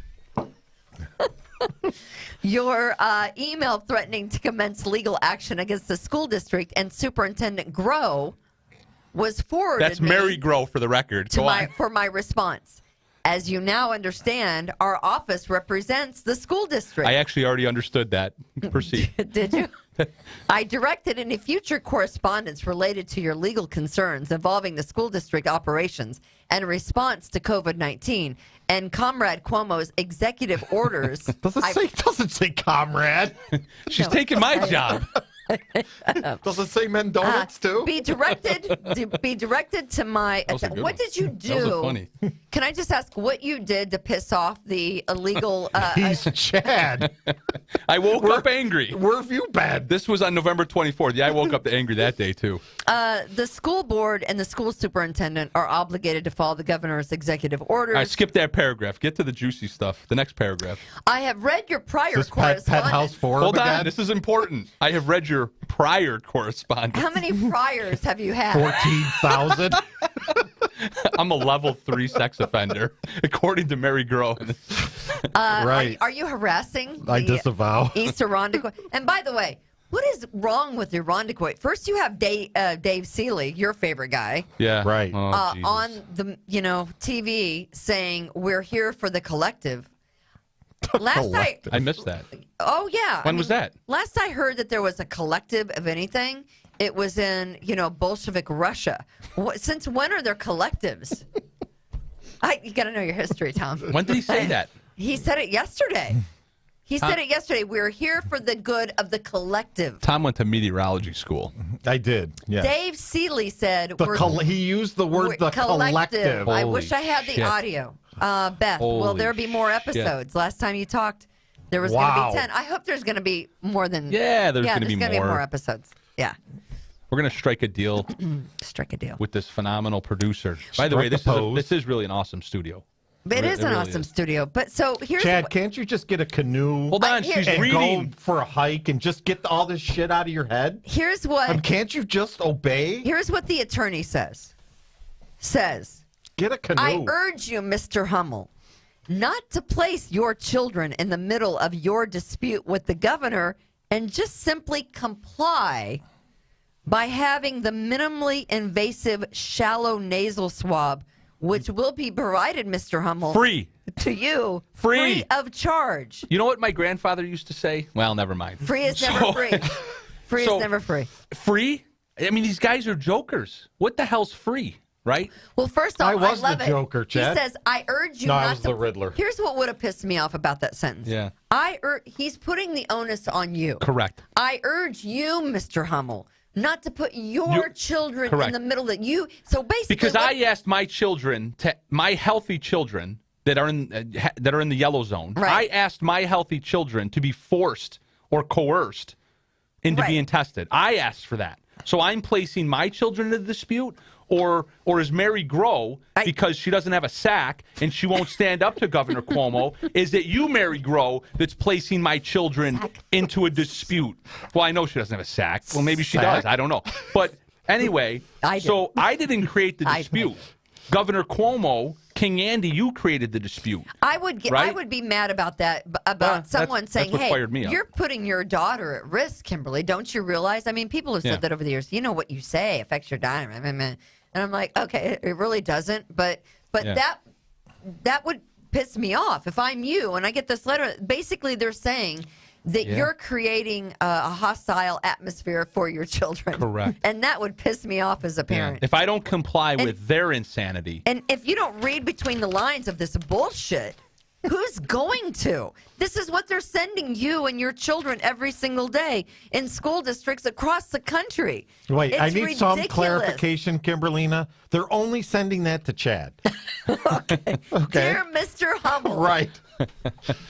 Your email threatening to commence legal action against the school district and Superintendent Grow was forwarded That's Mary Grow for the record. to Go on. for my response. As you now understand, our office represents the school district. I actually already understood that. Proceed. Did you? I directed any future correspondence related to your legal concerns involving the school district operations and response to COVID-19 and Comrade Cuomo's executive orders. Doesn't say comrade. She's taking my job. Doesn't say men donuts too. Be directed to my. That was a good What one. did you That was do? funny. Can I just ask what you did to piss off the illegal? He's Chad. I woke up angry. Where have you been? This was on November 24th. Yeah, I woke up angry that day, too. The school board and the school superintendent are obligated to follow the governor's executive orders. All right, skip that paragraph. Get to the juicy stuff. The next paragraph. I have read your prior Is this correspondence. Pet House Forum Hold on. again? This is important. I have read your prior correspondence. How many priors have you had? 14,000. Um, I'm a level 3 sex offender, according to Mary Grow. Right. Are you harassing I the disavow. East Irondequoit? And by the way, what is wrong with Irondequoit? First, you have Dave Seeley, your favorite guy, Yeah. Right. Oh, Jesus. on the TV saying we're here for the collective. I missed that. Oh yeah. When was that? Last I heard that there was a collective of anything, it was in Bolshevik Russia. Since when are there collectives? You got to know your history, Tom. When did he say that? He said it yesterday. He said it yesterday. We're here for the good of the collective. Tom went to meteorology school. I did. Yeah. Dave Seeley said He used the word the collective. I Holy wish I had the shit. audio. Beth, will Holy there be more shit. episodes? Last time you talked, there was going to Wow. be 10. I hope there's going to be more than. Yeah, there's gonna be gonna be more. more episodes. Yeah, We're going to strike a deal strike a deal. with this phenomenal producer. By the way, Strike a pose. this is really an awesome studio. It is It an really awesome is. studio. But so here's Chad, what- can't you just get a canoe Hold on, here- she's and reading. go for a hike and just get all this shit out of your head? here's what Can't you just obey? here's what the attorney says. Get a canoe. I urge you, Mr. Hummel, not to place your children in the middle of your dispute with the governor and just simply comply by having the minimally invasive shallow nasal swab, which will be provided, Mr. Hummel, Free. to you, Free. of charge. You know what my grandfather used to say? Well, never mind. Free is never free. Free so- is never free. Free? I mean, these guys are jokers. What the hell's free, right? Well, first off, I was the love it. Joker, Chad. He says, I urge you No, not I was to. the Riddler. Here's what would have pissed me off about that sentence. Yeah. He's putting the onus on you. Correct. I urge you, Mr. Hummel, not to put your children in correct. the middle that you. So basically, Because I asked my children, my healthy children that are in the yellow zone, Right. I asked my healthy children to be forced or coerced into Right. being tested. I asked for that. So I'm placing my children into the dispute, or is Mary Grow, because she doesn't have a sack and she won't stand up to Governor Cuomo, is it you, Mary Grow, that's placing my children into a dispute? Well, I know she doesn't have a sack. Well, maybe she does. I don't know. But anyway, I didn't create the dispute. Governor Cuomo, King Andy, you created the dispute. I would be mad about that, about someone saying, that's what hey, fired me up. You're putting your daughter at risk, Kimberly. Don't you realize? I mean, people have said that over the years. You know, what you say affects your daughter. And I'm like, okay, it really doesn't. But that would piss me off if I'm you and I get this letter. Basically, they're saying that you're creating a hostile atmosphere for your children. Correct. And that would piss me off as a parent. If I don't comply with their insanity. And if you don't read between the lines of this bullshit, who's going to? This is what they're sending you and your children every single day in school districts across the country. Wait, It's I need some ridiculous. clarification, Kimberlina. They're only sending that to Chad. Okay. Dear Mr. Hummel. Right.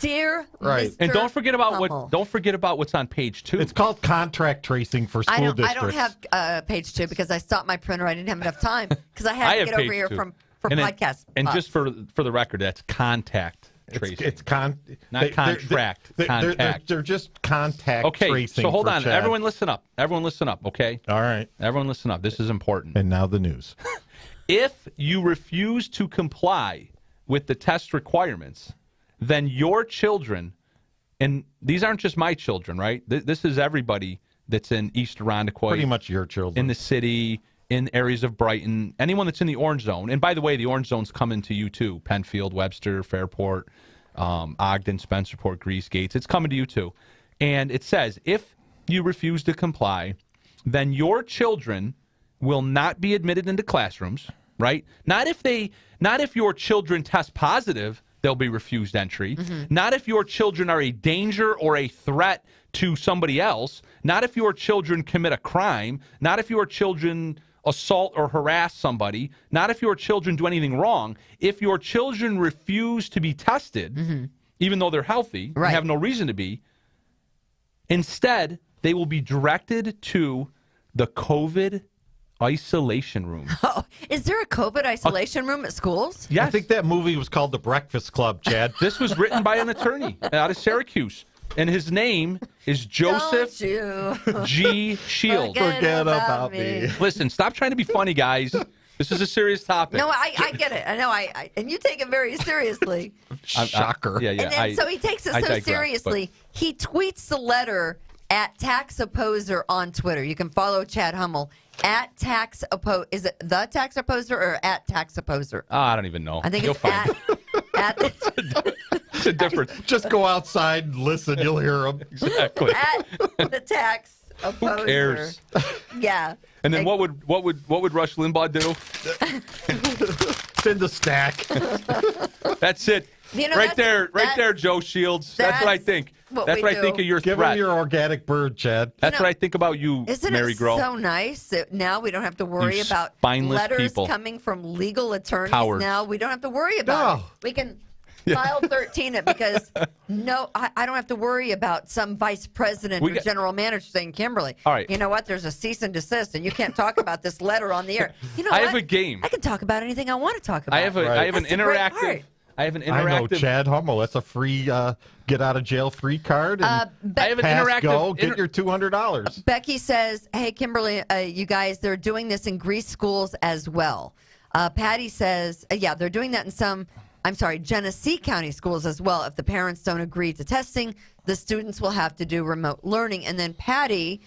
Dear Right. Mr. And don't forget about Hummel. don't forget about what's on page 2. It's called contract tracing for school I don't districts. have page 2 because I stopped my printer. I didn't have enough time because I I had to have get over page here 2. for And podcast. And just for the record, that's contact tracing. It's Not contract, contact. They're just contact Okay, tracing. so hold for on. Chad. Everyone listen up. Everyone listen up, okay? All right. Everyone listen up. This is important. And now the news. If you refuse to comply with the test requirements, then your children, and these aren't just my children, right? This is everybody that's in East Irondequoit. Pretty much your children. In the city, in areas of Brighton, anyone that's in the orange zone. And by the way, the orange zone's coming to you too. Penfield, Webster, Fairport, Ogden, Spencerport, Grease, Gates. It's coming to you too. And it says, if you refuse to comply, then your children will not be admitted into classrooms, right? Not if your children test positive, they'll be refused entry. Not if your children are a danger or a threat to somebody else. Not if your children commit a crime. Not if your children assault or harass somebody. Not if your children do anything wrong. If your children refuse to be tested, even though they're healthy, and have no reason to be, instead, they will be directed to the COVID isolation room. Oh, is there a COVID isolation room at schools? Yes. I think that movie was called The Breakfast Club, Chad. This was written by an attorney out of Syracuse, and his name is Joseph Don't you G. Shields. Forget about me. Listen, stop trying to be funny, guys. This is a serious topic. No, I get it. I know. I and you take it very seriously. Shocker. Yeah. And then, so he takes it I so digress, seriously. He tweets the letter at Tax Opposer on Twitter. You can follow Chad Hummel at Tax Opposer. Is it the Tax Opposer or at Tax Opposer? I don't even know. I think You'll it's find at it's a difference. Just go outside and listen. You'll hear them. Exactly. at the Tax Opposer. Who cares? Yeah. And then what would Rush Limbaugh do? It's in the stack. That's it. You know, right that's- there, Joe Shields. That's what I think. what That's we what I do. think of your Give threat. him your organic bird, Chad. That's know, what I think about you, Isn't Mary it Grow. so nice that now we don't have to worry You about spineless letters people. coming from legal attorneys? Cowards. Now we don't have to worry about No. it. We can file 13 it because I don't have to worry about some vice president We or got- general manager saying, Kimberly, All right. you know what? There's a cease and desist, and you can't talk about this letter on the air. You know I what? have a game. I can talk about anything I want to talk about. I have an That's the great interactive. part. I have an I know, interactive. Chad Hummel. That's a free get out of jail free card. And I have an pass interactive. go. Get your $200. Becky says, hey, Kimberly, you guys, they're doing this in Greece schools as well. Patty says, yeah, they're doing that in some, Genesee County schools as well. If the parents don't agree to testing, the students will have to do remote learning. And then Patty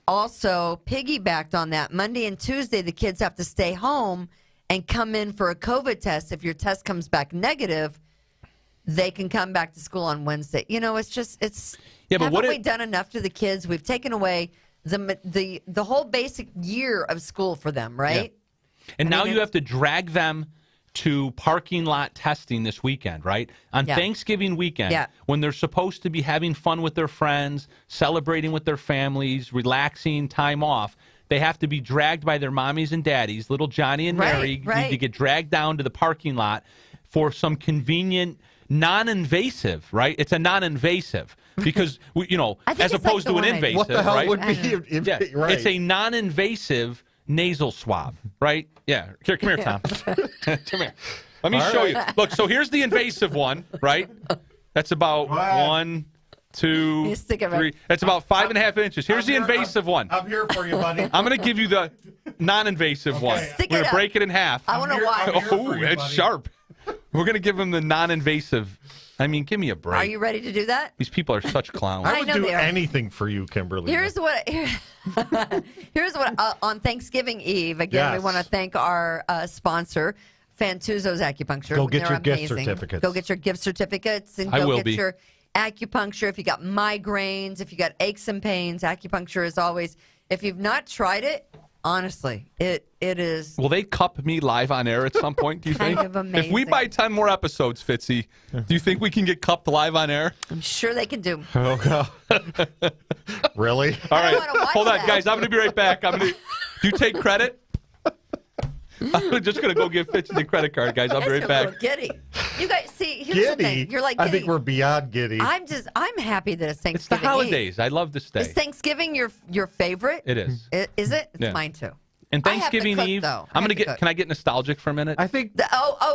also piggybacked on that. Monday and Tuesday, the kids have to stay home and come in for a COVID test. If your test comes back negative, they can come back to school on Wednesday. You know, it's Yeah, but haven't what we if- done enough to the kids? We've taken away the whole basic year of school for them, right? And I now mean, you have to drag them to parking lot testing this weekend, right? On Yeah. Thanksgiving weekend, Yeah. when they're supposed to be having fun with their friends, celebrating with their families, relaxing, time off, they have to be dragged by their mommies and daddies. Little Johnny and Right, Mary need to right. get dragged down to the parking lot for some convenient non-invasive, right? It's a non-invasive because I think as it's opposed like to the an one I- invasive, What the hell right? would be Yeah, right? it's a non-invasive nasal swab, right? Yeah. Here, come here, Tom. Come here. Let me All show right. you. Look, so here's the invasive one, right? That's about Wow. 1, 2, You stick it right- 3. That's about 5.5 inches. Here's the invasive one. I'm here for you, buddy. I'm going to give you the non-invasive one. Stick We're it going to up. break it in half. I want to here- watch. I'm here Oh, for you, it's buddy. sharp. We're going to give him the non-invasive. I mean, give me a break. Are you ready to do that? These people are such clowns. I I would know do they are. anything for you, Kimberly. Here's what. Here's what. On Thanksgiving Eve, again, we Yes. want to thank our sponsor, Fantuzzo's Acupuncture. Go get They're your gift amazing. certificates. Go get your gift certificates and I go will get be. your acupuncture. If you got migraines, if you got aches and pains, acupuncture is always. If you've not tried it, honestly, it is. Will they cup me live on air at some point, do you Kind think? of If we amazing. buy 10 more episodes, Fitzy, do you think we can get cupped live on air? I'm sure they can do. Oh, God. Really? All I right. wanna watch Hold on, that. guys. I'm going to be right back. Do you take credit? I'm just going to go give Fitzy the credit card, guys. I'll be That's right a little back. giddy. You guys see. Here's the Giddy. thing. You're like I giddy. think we're beyond giddy. I'm happy that it's It's the Thanksgiving. Eve. holidays. I love this day. Is Thanksgiving your favorite? It is. Is it? It's Yeah. mine too. And I have to Thanksgiving cook, Eve, though. I'm I going to have to get. cook. Can I get nostalgic for a minute? I think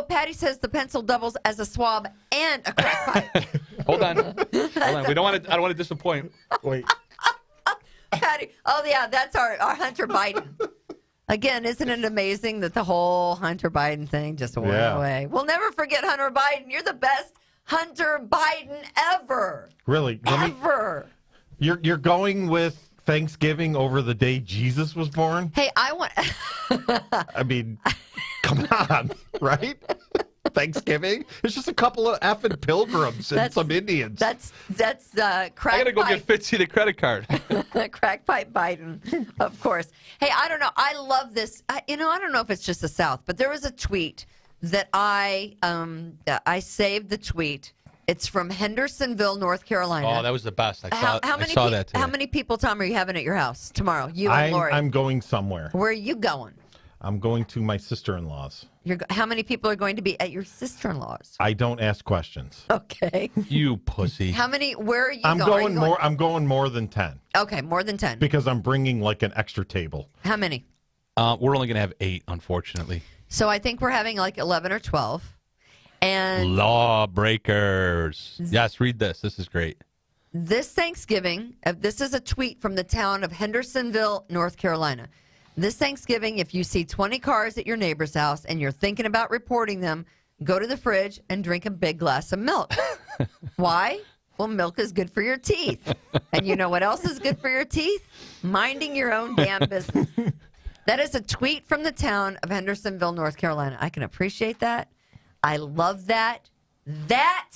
Patty says the pencil doubles as a swab and a crack pipe. Hold on. Hold on. We don't want to. I don't want to disappoint. wait. Patty. Oh yeah, that's our Hunter Biden. Again, isn't it amazing that the whole Hunter Biden thing just went Yeah. away? We'll never forget Hunter Biden. You're the best Hunter Biden ever. Really? Ever. You're going with Thanksgiving over the day Jesus was born? Hey, I want. I mean, come on, right? Thanksgiving? It's just a couple of effing pilgrims and That's- some Indians. That's crack I got to go pipe. give Fitzy the credit card. Crack pipe Biden, of course. Hey, I don't know. I love this. I don't know if it's just the South, but there was a tweet that I saved the tweet. It's from Hendersonville, North Carolina. Oh, that was the best. I how saw many that today. How many people, Tom, are you having at your house tomorrow? You and Lori. I'm going somewhere. Where are you going? I'm going to my sister-in-law's. How many people are going to be at your sister-in-law's? I don't ask questions. Okay. You pussy. How many? Where are you I'm going? Are going you more. I'm going more than 10 Okay, more than 10. because I'm bringing like an extra table. How many? We're only going to have 8, unfortunately. So I think we're having like 11 or 12. And Lawbreakers. Yes, read this. This is great. this Thanksgiving, this is a tweet from the town of Hendersonville, North Carolina. This Thanksgiving, if you see 20 cars at your neighbor's house and you're thinking about reporting them, go to the fridge and drink a big glass of milk. Why? Well, milk is good for your teeth. And you know what else is good for your teeth? Minding your own damn business. That is a tweet from the town of Hendersonville, North Carolina. I can appreciate that. I love that. That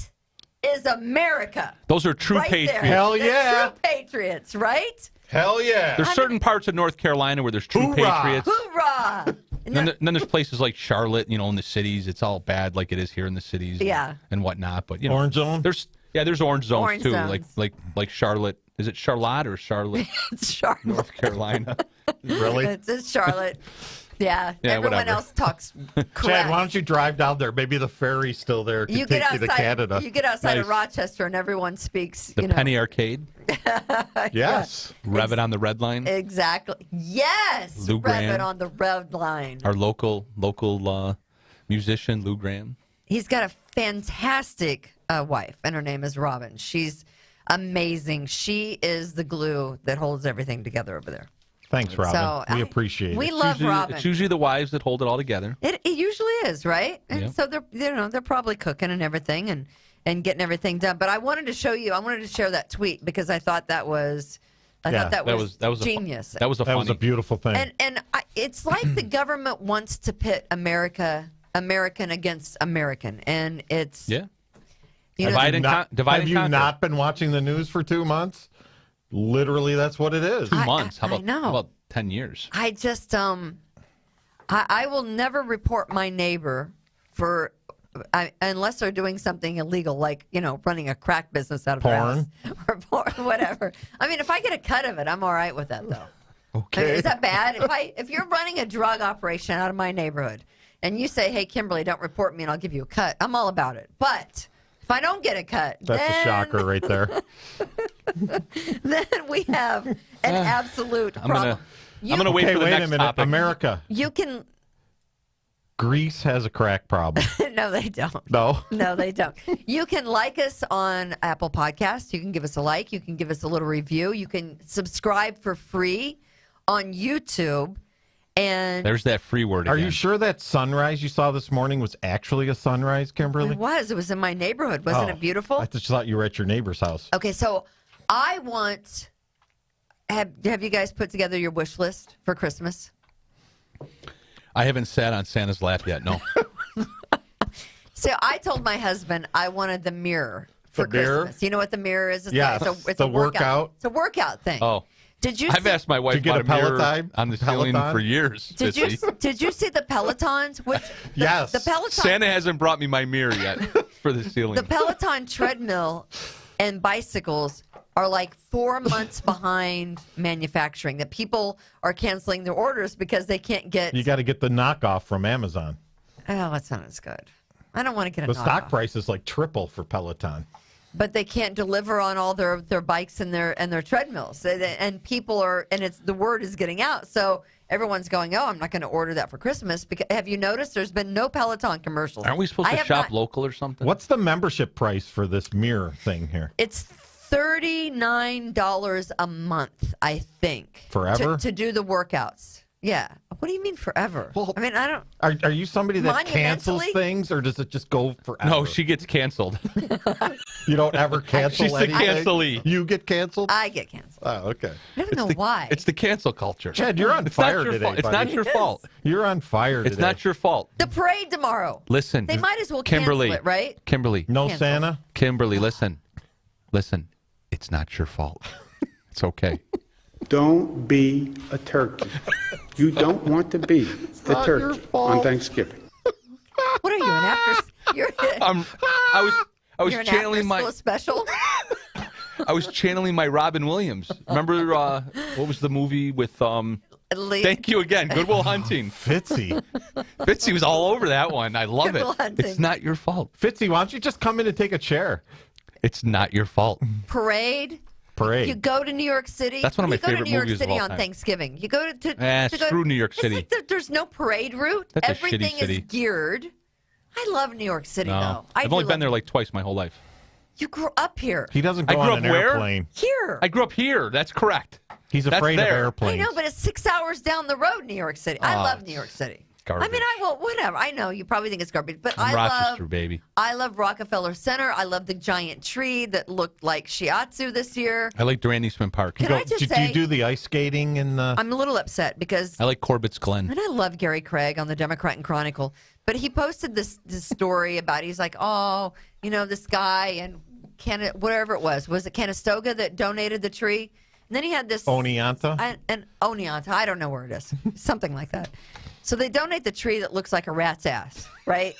is America. Those are true Right there. patriots. Hell The yeah. true patriots, right? Hell yeah! There's certain parts of North Carolina where there's true Hoorah. patriots. Hoorah! And then there's places like Charlotte, in the cities. It's all bad like it is here in the cities. Yeah. And whatnot. But, Orange zone? There's orange zones Orange too. zones. Like Charlotte. Is it Charlotte or Charlotte, It's Charlotte. North Carolina? Really? It's Charlotte. Yeah. Yeah, Everyone whatever. else talks Chad, correct. why don't you drive down there? Maybe the ferry's still there. Can You take get you to outside. Canada. You get outside of Nice. Rochester, and everyone speaks. The Penny Arcade. Yes. Rev it on the red line. Exactly. Yes. Lou Rev Graham. it on the red line. Our local musician, Lou Graham. He's got a fantastic wife, and her name is Robin. She's amazing. She is the glue that holds everything together over there. Thanks, Robin. So we I- appreciate we it. love Robin. It's usually the wives that hold it all together. It usually is, right? And Yep. so they're probably cooking and everything and getting everything done. But I wanted to show you. I wanted to share that tweet because I thought that was that was genius. That was a That was a funny. beautiful thing. It's like the government wants to pit American against American, and it's Yeah. you know, Divide and divide have and you conquer. not been watching the news for 2 months? Literally, that's what it is. 2 months. How I about know. how about 10 years? I just I will never report my neighbor for unless they're doing something illegal, like running a crack business out of their house or porn, whatever. I mean, if I get a cut of it, I'm all right with that, though. Okay. Is that bad? If you're running a drug operation out of my neighborhood and you say, "Hey, Kimberly, don't report me, and I'll give you a cut," I'm all about it. But If I don't get it cut, That's then, a shocker right there. then we have an absolute problem. I'm gonna wait Okay, for the wait next a minute. topic. America, You can. Greece has a crack problem. No, they don't. No? No, they don't. You can like us on Apple Podcasts. You can give us a like. You can give us a little review. You can subscribe for free on YouTube. And There's that free word Are again. you sure that sunrise you saw this morning was actually a sunrise, Kimberly? it was in my neighborhood. Wasn't it beautiful? I just thought you were at your neighbor's house. Okay, so I want. Have you guys put together your wish list for Christmas? I haven't sat on Santa's lap yet. No. So I told my husband I wanted the mirror for The mirror? Christmas. You know what the mirror is? It's Yes, it's the a workout. workout. It's a workout thing. Oh. Did you? I've see, asked my wife Did you get about a a mirror Peloton? on the ceiling Peloton? for years. Did you? Fitzy. Did you see the Pelotons? Which Yes. the Peloton. Santa hasn't brought me my mirror yet for the ceiling. The Peloton treadmill and bicycles are like 4 months behind manufacturing. That people are canceling their orders because they can't get. You got to get the knockoff from Amazon. Oh, that's not as good. I don't want to get a The stock knockoff. price is like triple for Peloton. But they can't deliver on all their bikes and their treadmills. And people are, and it's the word is getting out. So everyone's going, oh, I'm not going to order that for Christmas. Because have you noticed there's been no Peloton commercials? Aren't we supposed I to have shop not. local or something? What's the membership price for this mirror thing here? It's $39 a month, I think. Forever? To do the workouts. Yeah. What do you mean forever? Well, I mean, I don't. Are you somebody that cancels Monumentally? things, or does it just go forever? No, she gets canceled. You don't ever cancel She's the anything? cancelee. You get canceled? I get canceled. Oh, okay. I don't know why. It's the cancel culture. Chad, you're on It's fire not your today, fault. It's buddy. not your It is. fault. You're on fire It's today. not your fault. The parade tomorrow. Listen. They might as well Kimberly, cancel it, right? Kimberly. No Cancel. Santa? Kimberly, listen. Listen. It's not your fault. It's okay. Don't be a turkey. You don't want to be the not your turkey fault. on Thanksgiving. What are you, an after? You're, I was you're an channeling after-school my special? I was channeling my Robin Williams. Remember what was the movie with Lee- Thank you again. Good Will Hunting. Fitzy. Fitzy was all over that one. I love Good Will it. Hunting. It's not your fault. Fitzy, why don't you just come in and take a chair? It's not your fault. Parade. Parade. You go to New York City. That's one of my you go to favorite New York movies of City all on time. Thanksgiving. You go to Screw New York It's City. like there's no parade route. That's a Everything shitty city. is geared. I love New York City No. though. I've only been there like twice my whole life. You grew up here. He doesn't I go grew on up an where? airplane. Here. I grew up here. That's correct. He's That's afraid of there. I airplanes. know, but it's 6 hours down the road, New York City. I Oh, love New York City. garbage. I mean, whatever. I know you probably think it's garbage, but I'm I Rochester, love. baby. I love Rockefeller Center. I love the giant tree that looked like shiatsu this year. I like Durand Eastman Park. Can I just do say, you do the ice skating in the... I'm a little upset because I like Corbett's Glen. and I love Gary Craig on the Democrat and Chronicle, but he posted this story about he's like, oh, you know, this guy and whatever it was it Conestoga that donated the tree? And then he had this Oneonta? and Oneonta, I don't know where it is, something like that. So they donate the tree that looks like a rat's ass, right?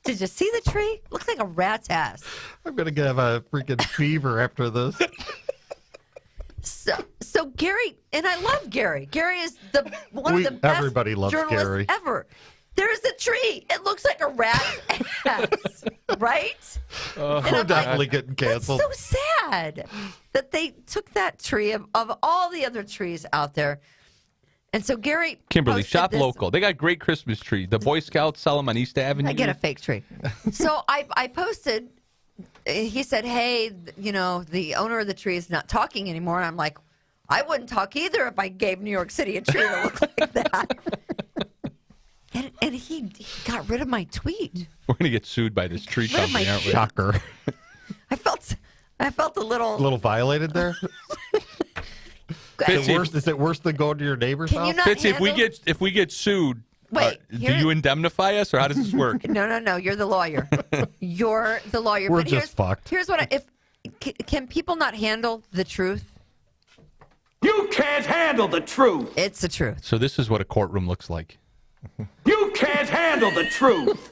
Did you see the tree? Looks like a rat's ass. I'm going to have a freaking fever after this. So Gary, and I love Gary. Gary is one of the best everybody loves journalists Gary. ever. There's a tree. It looks like a rat's ass, right? And We're I'm definitely like, getting that's canceled. so sad that they took that tree of all the other trees out there. And so Gary Kimberly, posted shop this- local. They got great Christmas tree. The Boy Scouts sell them on East Avenue. I get a fake tree. So I posted, he said, hey, you know, the owner of the tree is not talking anymore. And I'm like, I wouldn't talk either if I gave New York City a tree that looked like that. And he got rid of my tweet. We're going to get sued by this tree Rid of my company, aren't we? Shocker. I felt a A little. little violated there? Fitzy, Is it worse than going to your neighbor's Can you house? not Fitzy, handle- if we get sued, Wait, do here- you indemnify us or how does this work? No. You're the lawyer. You're the lawyer. We're But just fucked. Here's what can people not handle the truth? You can't handle the truth. It's the truth. So this is what a courtroom looks like. You can't handle the truth.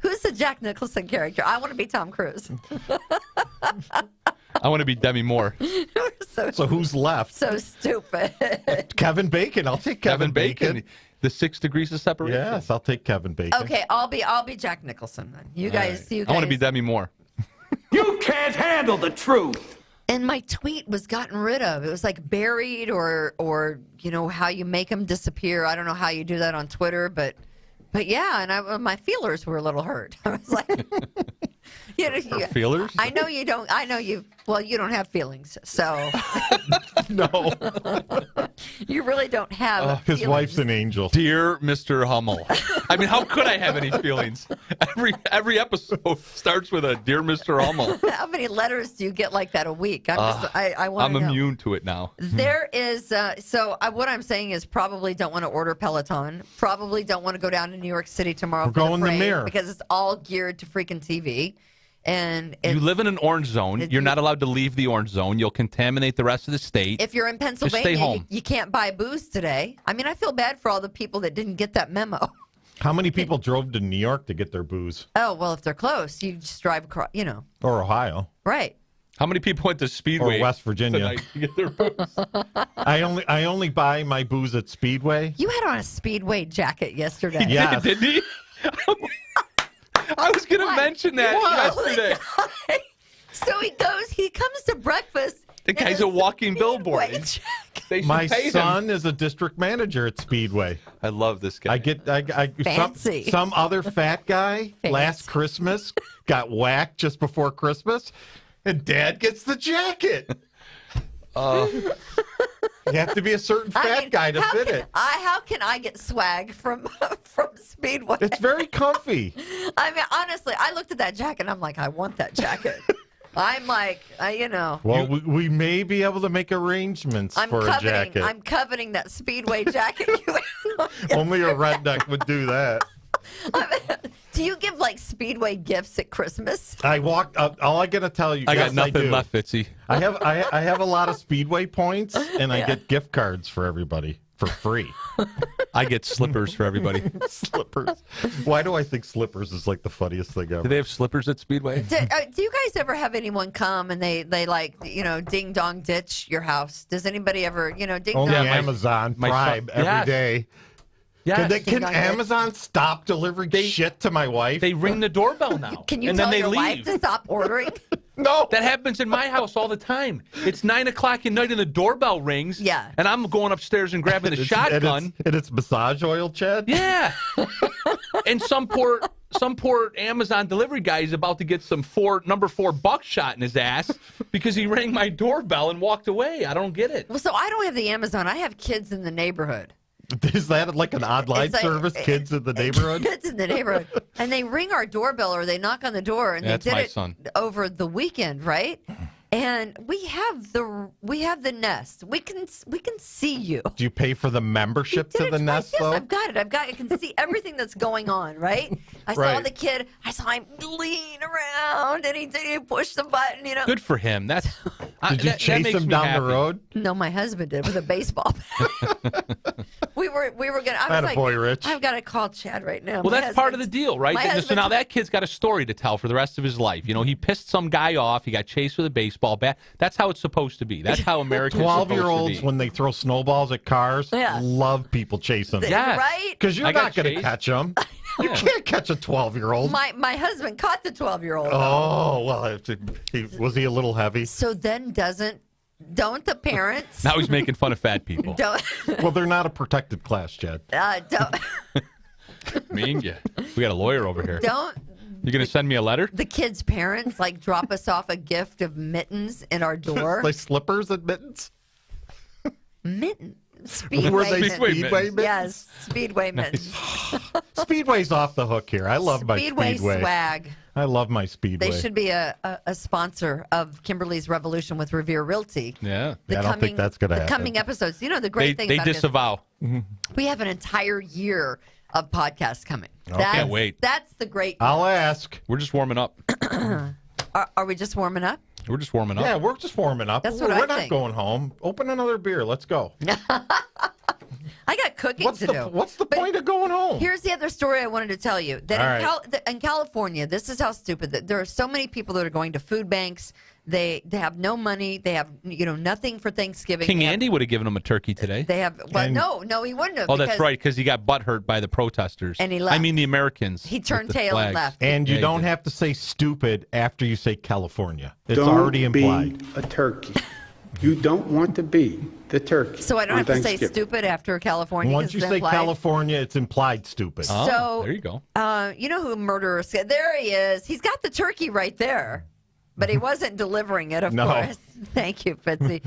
Who's the Jack Nicholson character? I want to be Tom Cruise. I want to be Demi Moore. Who's So who's left? So stupid. Kevin Bacon. I'll take Kevin Bacon. The 6 degrees of separation. Yes, I'll take Kevin Bacon. Okay, I'll be Jack Nicholson then. You guys. I want to be Demi Moore. You can't handle the truth. And my tweet was gotten rid of. It was like buried, or you know how you make them disappear. I don't know how you do that on Twitter, but yeah. And my feelers were a little hurt. I was like, Feelers? I know you don't. I know you. Well, you don't have feelings, so No. you really don't have. His feelings. wife's an angel. Dear Mr. Hummel. I mean, how could I have any feelings? Every episode starts with a Dear Mr. Hummel. How many letters do you get like that a week? I want I'm to know. immune to it now. There is, what I'm saying is probably don't want to order Peloton. Probably don't want to go down to New York City tomorrow. We're for the going the parade mirror. because it's all geared to freaking TV. And You live in an orange zone. You're not allowed to leave the orange zone. You'll contaminate the rest of the state. if you're in Pennsylvania, stay home. You can't buy booze today. I mean, I feel bad for all the people that didn't get that memo. How many people drove to New York to get their booze? Oh, well, if they're close, you just drive across, Or Ohio? right. How many people went to Speedway Or West Virginia. tonight to get their booze? I only buy my booze at Speedway. You had on a Speedway jacket yesterday. Yeah. Didn't he? I was going to mention that yesterday. So he comes to breakfast. The in guy's a a walking Speedway billboard. jacket. They should My pay son him. is a district manager at Speedway. I love this guy. Fancy. Some other fat guy last Christmas got whacked just before Christmas, and Dad gets the jacket. You have to be a certain fat guy to fit it. How can I get swag from Speedway? It's very comfy. I mean, honestly, I looked at that jacket and I'm like, I want that jacket. I'm like, Well, we may be able to make arrangements for a jacket. I'm coveting that Speedway jacket. Only a redneck would do that. Do you give like Speedway gifts at Christmas? I walked up. All I gotta tell you, I got yes, nothing do. left, Fitzy. I have a lot of Speedway points, and I get gift cards for everybody for free. I get slippers for everybody. Slippers. Why do I think slippers is like the funniest thing ever? Do they have slippers at Speedway? Do you guys ever have anyone come and they like ding dong ditch your house? Does anybody ever ding Only dong? Amazon my Prime son- every day. Yes. Can Amazon stop delivering shit to my wife? They ring the doorbell now. Can you and tell then they your wife leave. to stop ordering? No. That happens in my house all the time. It's 9 o'clock at night and the doorbell rings. Yeah. And I'm going upstairs and grabbing the shotgun. And it's massage oil, Chad? Yeah. And some poor Amazon delivery guy is about to get some number 4 buckshot in his ass because he rang my doorbell and walked away. I don't get it. Well, so I don't have the Amazon. I have kids in the neighborhood. Is that like an online It's like- service? Kids in the neighborhood? Kids in the neighborhood, and they ring our doorbell or they knock on the door, and That's they did my it son. over the weekend, right? And we have the Nest. We can see you. Do you pay for the membership to Did it the twice. Nest, Yes, though? I've got it. I can see everything that's going on, right? I saw Right. the kid. I saw him lean around, and he pushed the button. Good for him. Did Did you chase him down the road? No, my husband did with a baseball bat. we were gonna. I was like, Attaboy, Rich. I've got to call Chad right now. Well, My that's part of the husband's- deal, right? my So husband's- now that kid's got a story to tell for the rest of his life. He pissed some guy off. He got chased with a baseball bat. That's how it's supposed to be. That's how Americans 12-year-olds, when they throw snowballs at cars, Yeah. love people chasing them. Yes. right? Because you're I got not going to chased. catch them. You can't catch a 12-year-old. My husband caught the 12-year-old. Oh, well, was he a little heavy? So then don't the parents Now he's making fun of fat people. don't Well, they're not a protected class, Chad. Me and you. We got a lawyer over here. don't You going to send me a letter? the kids' parents like drop us off a gift of mittens in our door? Like slippers and mittens? Mittens. Speedway Were they mittens. Speedway mittens? Yes, Speedway mittens. Speedway's off the hook here. I love my Speedway Speedway. swag. I love my Speedway. They should be a sponsor of Kimberly's Revolution with Revere Realty. Yeah. I don't think that's gonna happen. The coming episodes. The They, great thing they about it is disavow. we have an entire year of podcasts coming. Can't wait. That's the great. I'll ask. We're just warming up. Are we just warming up? We're just warming up. Yeah, we're just warming up. That's what We're I not think. going home. Open another beer. Let's go. I got cookies. cooking to do. What's the point of going home? Here's the other story I wanted to tell you. That All in California, this is how stupid that there are so many people that are going to food banks. They have no money. They have nothing for Thanksgiving. King Andy would have given him a turkey today. They have no, he wouldn't have. Oh, that's right, because he got butthurt by the protesters. And he left. I mean, the Americans. He turned with the tail and flags. left. And you Yeah, don't he did. have to say stupid after you say California. It's Don't already implied. be a turkey. You don't want to be the turkey. So I don't on have to say Thanksgiving. stupid after California. Once 'cause you it's say implied. California, it's implied stupid. Oh, So, there you go. You know who murderer? There he is. He's got the turkey right there, but he wasn't delivering it. Of No. course. Thank you, Fitzy.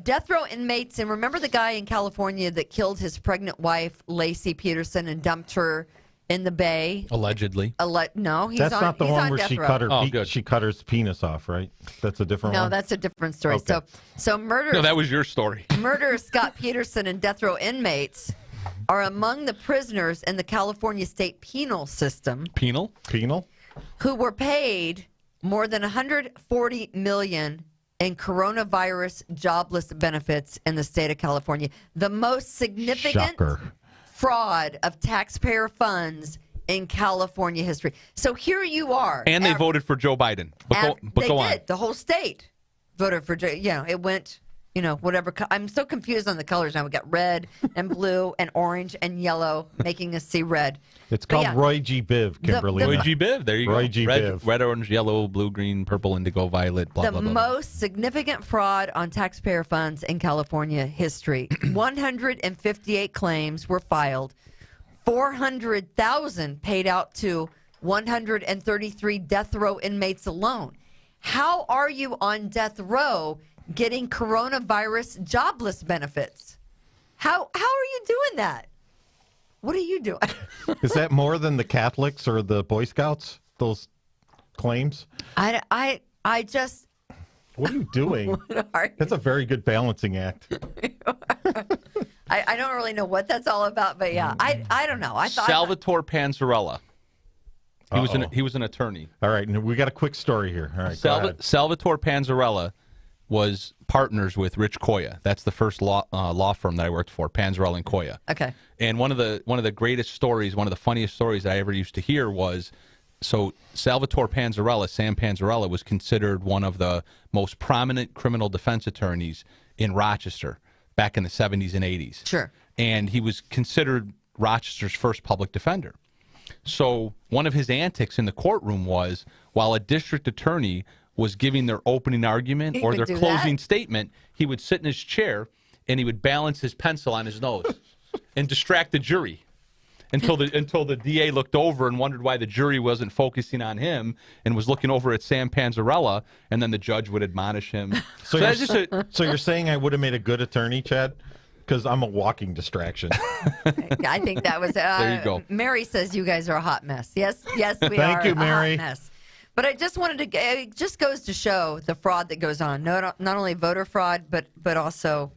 Death row inmates, and remember the guy in California that killed his pregnant wife, Lacey Peterson, and dumped her in the bay? Allegedly. No, he's That's on. not the he's one on where death she row. cut her. Oh, good. She cut her penis off, right? That's a different No, one. that's a different story. Okay. So murder. No, that was your story. Murderer Scott Peterson and death row inmates are among the prisoners in the California state penal system Penal? penal. who were paid more than $140 million in coronavirus jobless benefits in the state of California. The most significant Shocker. fraud of taxpayer funds in California history. So here you are. And they voted for Joe Biden. But They go on. did. The whole state voted for Joe. It went, whatever. I'm so confused on the colors now. We got red and blue and orange and yellow, making us see red. It's But called yeah. Roy G. Biv, Kimberly. Roy G. Biv. There you Roy go. G. Red, Biv. red, orange, yellow, blue, green, purple, indigo, violet, blah, The blah, blah, blah. most significant fraud on taxpayer funds in California history. 158 claims were filed. 400,000 paid out to 133 death row inmates alone. How are you on death row getting coronavirus jobless benefits? How are you doing that? What are you doing? Is that more than the Catholics or the Boy Scouts? Those claims? I just What are you doing? are you- That's a very good balancing act. I don't really know what that's all about, but yeah, I don't know. I thought Salvatore Panzarella. Uh-oh. He was an attorney. All right, and we got a quick story here. All right, go ahead. Salvatore Panzarella was partners with Rich Coya. That's the first law firm that I worked for, Panzarella and Coya. Okay. And one of the greatest stories, one of the funniest stories that I ever used to hear was, so Salvatore Panzarella, Sam Panzarella, was considered one of the most prominent criminal defense attorneys in Rochester back in the 70s and 80s. Sure. And he was considered Rochester's first public defender. So one of his antics in the courtroom was, while a district attorney was giving their opening argument He or would their do closing that? statement, he would sit in his chair and he would balance his pencil on his nose and distract the jury until the DA looked over and wondered why the jury wasn't focusing on him and was looking over at Sam Panzarella, and then the judge would admonish him. So, that's just a, so you're saying I would have made a good attorney, Chad? Because I'm a walking distraction. I think that was. There you go. Mary says you guys are a hot mess. Yes, we are. Thank you, Mary. A hot mess. But I just wanted to. It just goes to show the fraud that goes on. Not only voter fraud, but also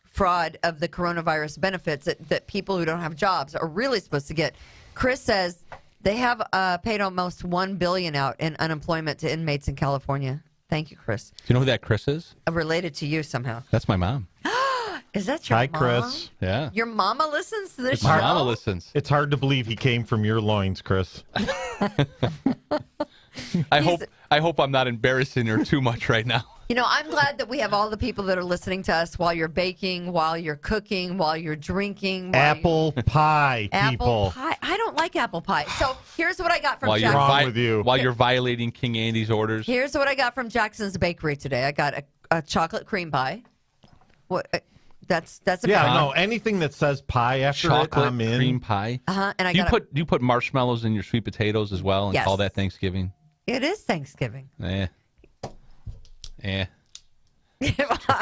fraud of the coronavirus benefits that people who don't have jobs are really supposed to get. Chris says they have paid almost $1 billion out in unemployment to inmates in California. Thank you, Chris. do you know who that Chris is? Related to you somehow. That's my mom. Is that your Hi, mom? Chris. Yeah. Your mama listens to this show? My mama listens. It's hard to believe he came from your loins, Chris. I hope I'm not embarrassing her too much right now. I'm glad that we have all the people that are listening to us while you're baking, while you're cooking, while you're drinking. While Apple pie, Apple people. pie. I don't like apple pie. So here's what I got from While you're Jackson. wrong with you. while you're violating King Andy's orders. Here's what I got from Jackson's Bakery today. I got a chocolate cream pie. What? That's a Yeah, pie. no, anything that says pie after it, Chocolate I'm in. cream pie. And I Do got you put marshmallows in your sweet potatoes as well and Yes. call that Thanksgiving? it is Thanksgiving. Eh. What Actually,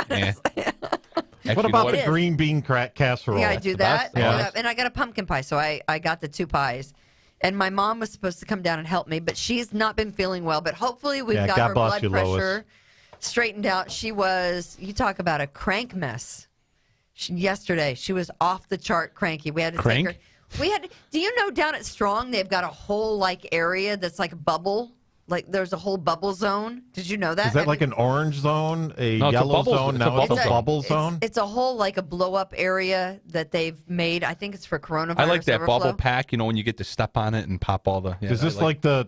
about what? the It is. green bean casserole? Yeah, I do the that. best, yeah. And I got a pumpkin pie, so I got the two pies. And my mom was supposed to come down and help me, but she's not been feeling well. But hopefully we've Yeah, got God her bless blood you, Lois. pressure straightened out. You talk about a crank mess. Yesterday, she was off the chart cranky. We had to Crank? take her. Do you know down at Strong, they've got a whole area that's like a bubble there's a whole bubble zone. Did you know that? Is that like an orange zone, a No, it's a yellow bubble- zone? it's a Now it's bubble a zone. bubble zone? It's a whole like a blow up area that they've made. I think it's for coronavirus. I like that overflow. bubble pack. You know, when you get to step on it and pop all the. Yeah, Is this like the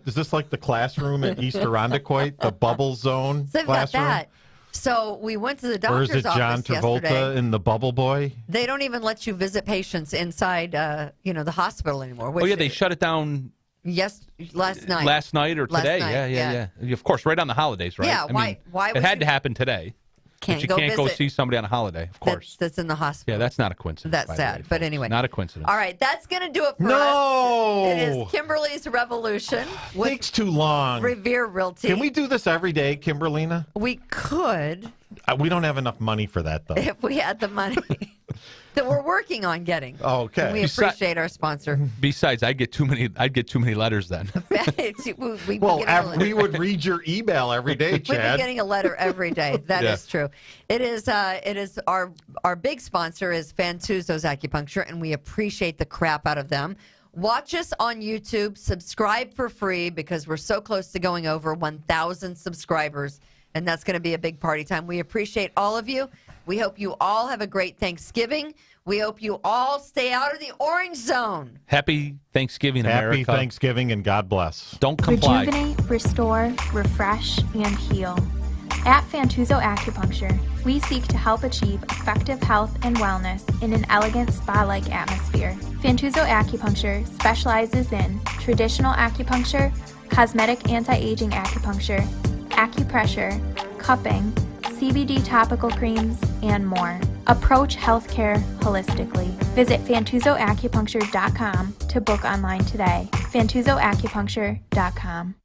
classroom at East Irondequoit, the bubble zone So they've got classroom? that. So we went to the Or is doctor's it John office Travolta yesterday. in the Bubble Boy? They don't even let you visit patients inside, the hospital anymore. Oh Which yeah, they shut it down last night. last night or Last today. night, Yeah. Of course, right on the holidays, right? Yeah, I why- mean, why it would had you- to happen today. Can't but you go can't go visit. see somebody on a holiday, of course. That's in the hospital. Yeah, that's not a coincidence. That's by the sad. way, But folks. anyway. Not a coincidence. All right, that's going to do it for us. No! It is Kimberly's Revolution with Takes too long. Revere Realty. Can we do this every day, Kimberlina? We could We don't have enough money for that, though. if we had the money that we're working on getting. Okay. And we appreciate our sponsor. Besides, I'd get too many letters then. We would read your email every day, We've been Chad. getting a letter every day. That is Yeah. true. It is our big sponsor is Fantuzzo's Acupuncture, and we appreciate the crap out of them. Watch us on YouTube. Subscribe for free because we're so close to going over 1,000 subscribers, and that's going to be a big party time. We appreciate all of you. We hope you all have a great Thanksgiving. We hope you all stay out of the orange zone. Happy Thanksgiving, Happy America. Thanksgiving and God bless. Don't comply. Rejuvenate, restore, refresh, and heal. At Fantuzzo Acupuncture, we seek to help achieve effective health and wellness in an elegant spa-like atmosphere. Fantuzzo Acupuncture specializes in traditional acupuncture, cosmetic anti-aging acupuncture, acupressure, cupping, CBD topical creams, and more. Approach healthcare holistically. Visit FantuzzoAcupuncture.com to book online today. FantuzzoAcupuncture.com.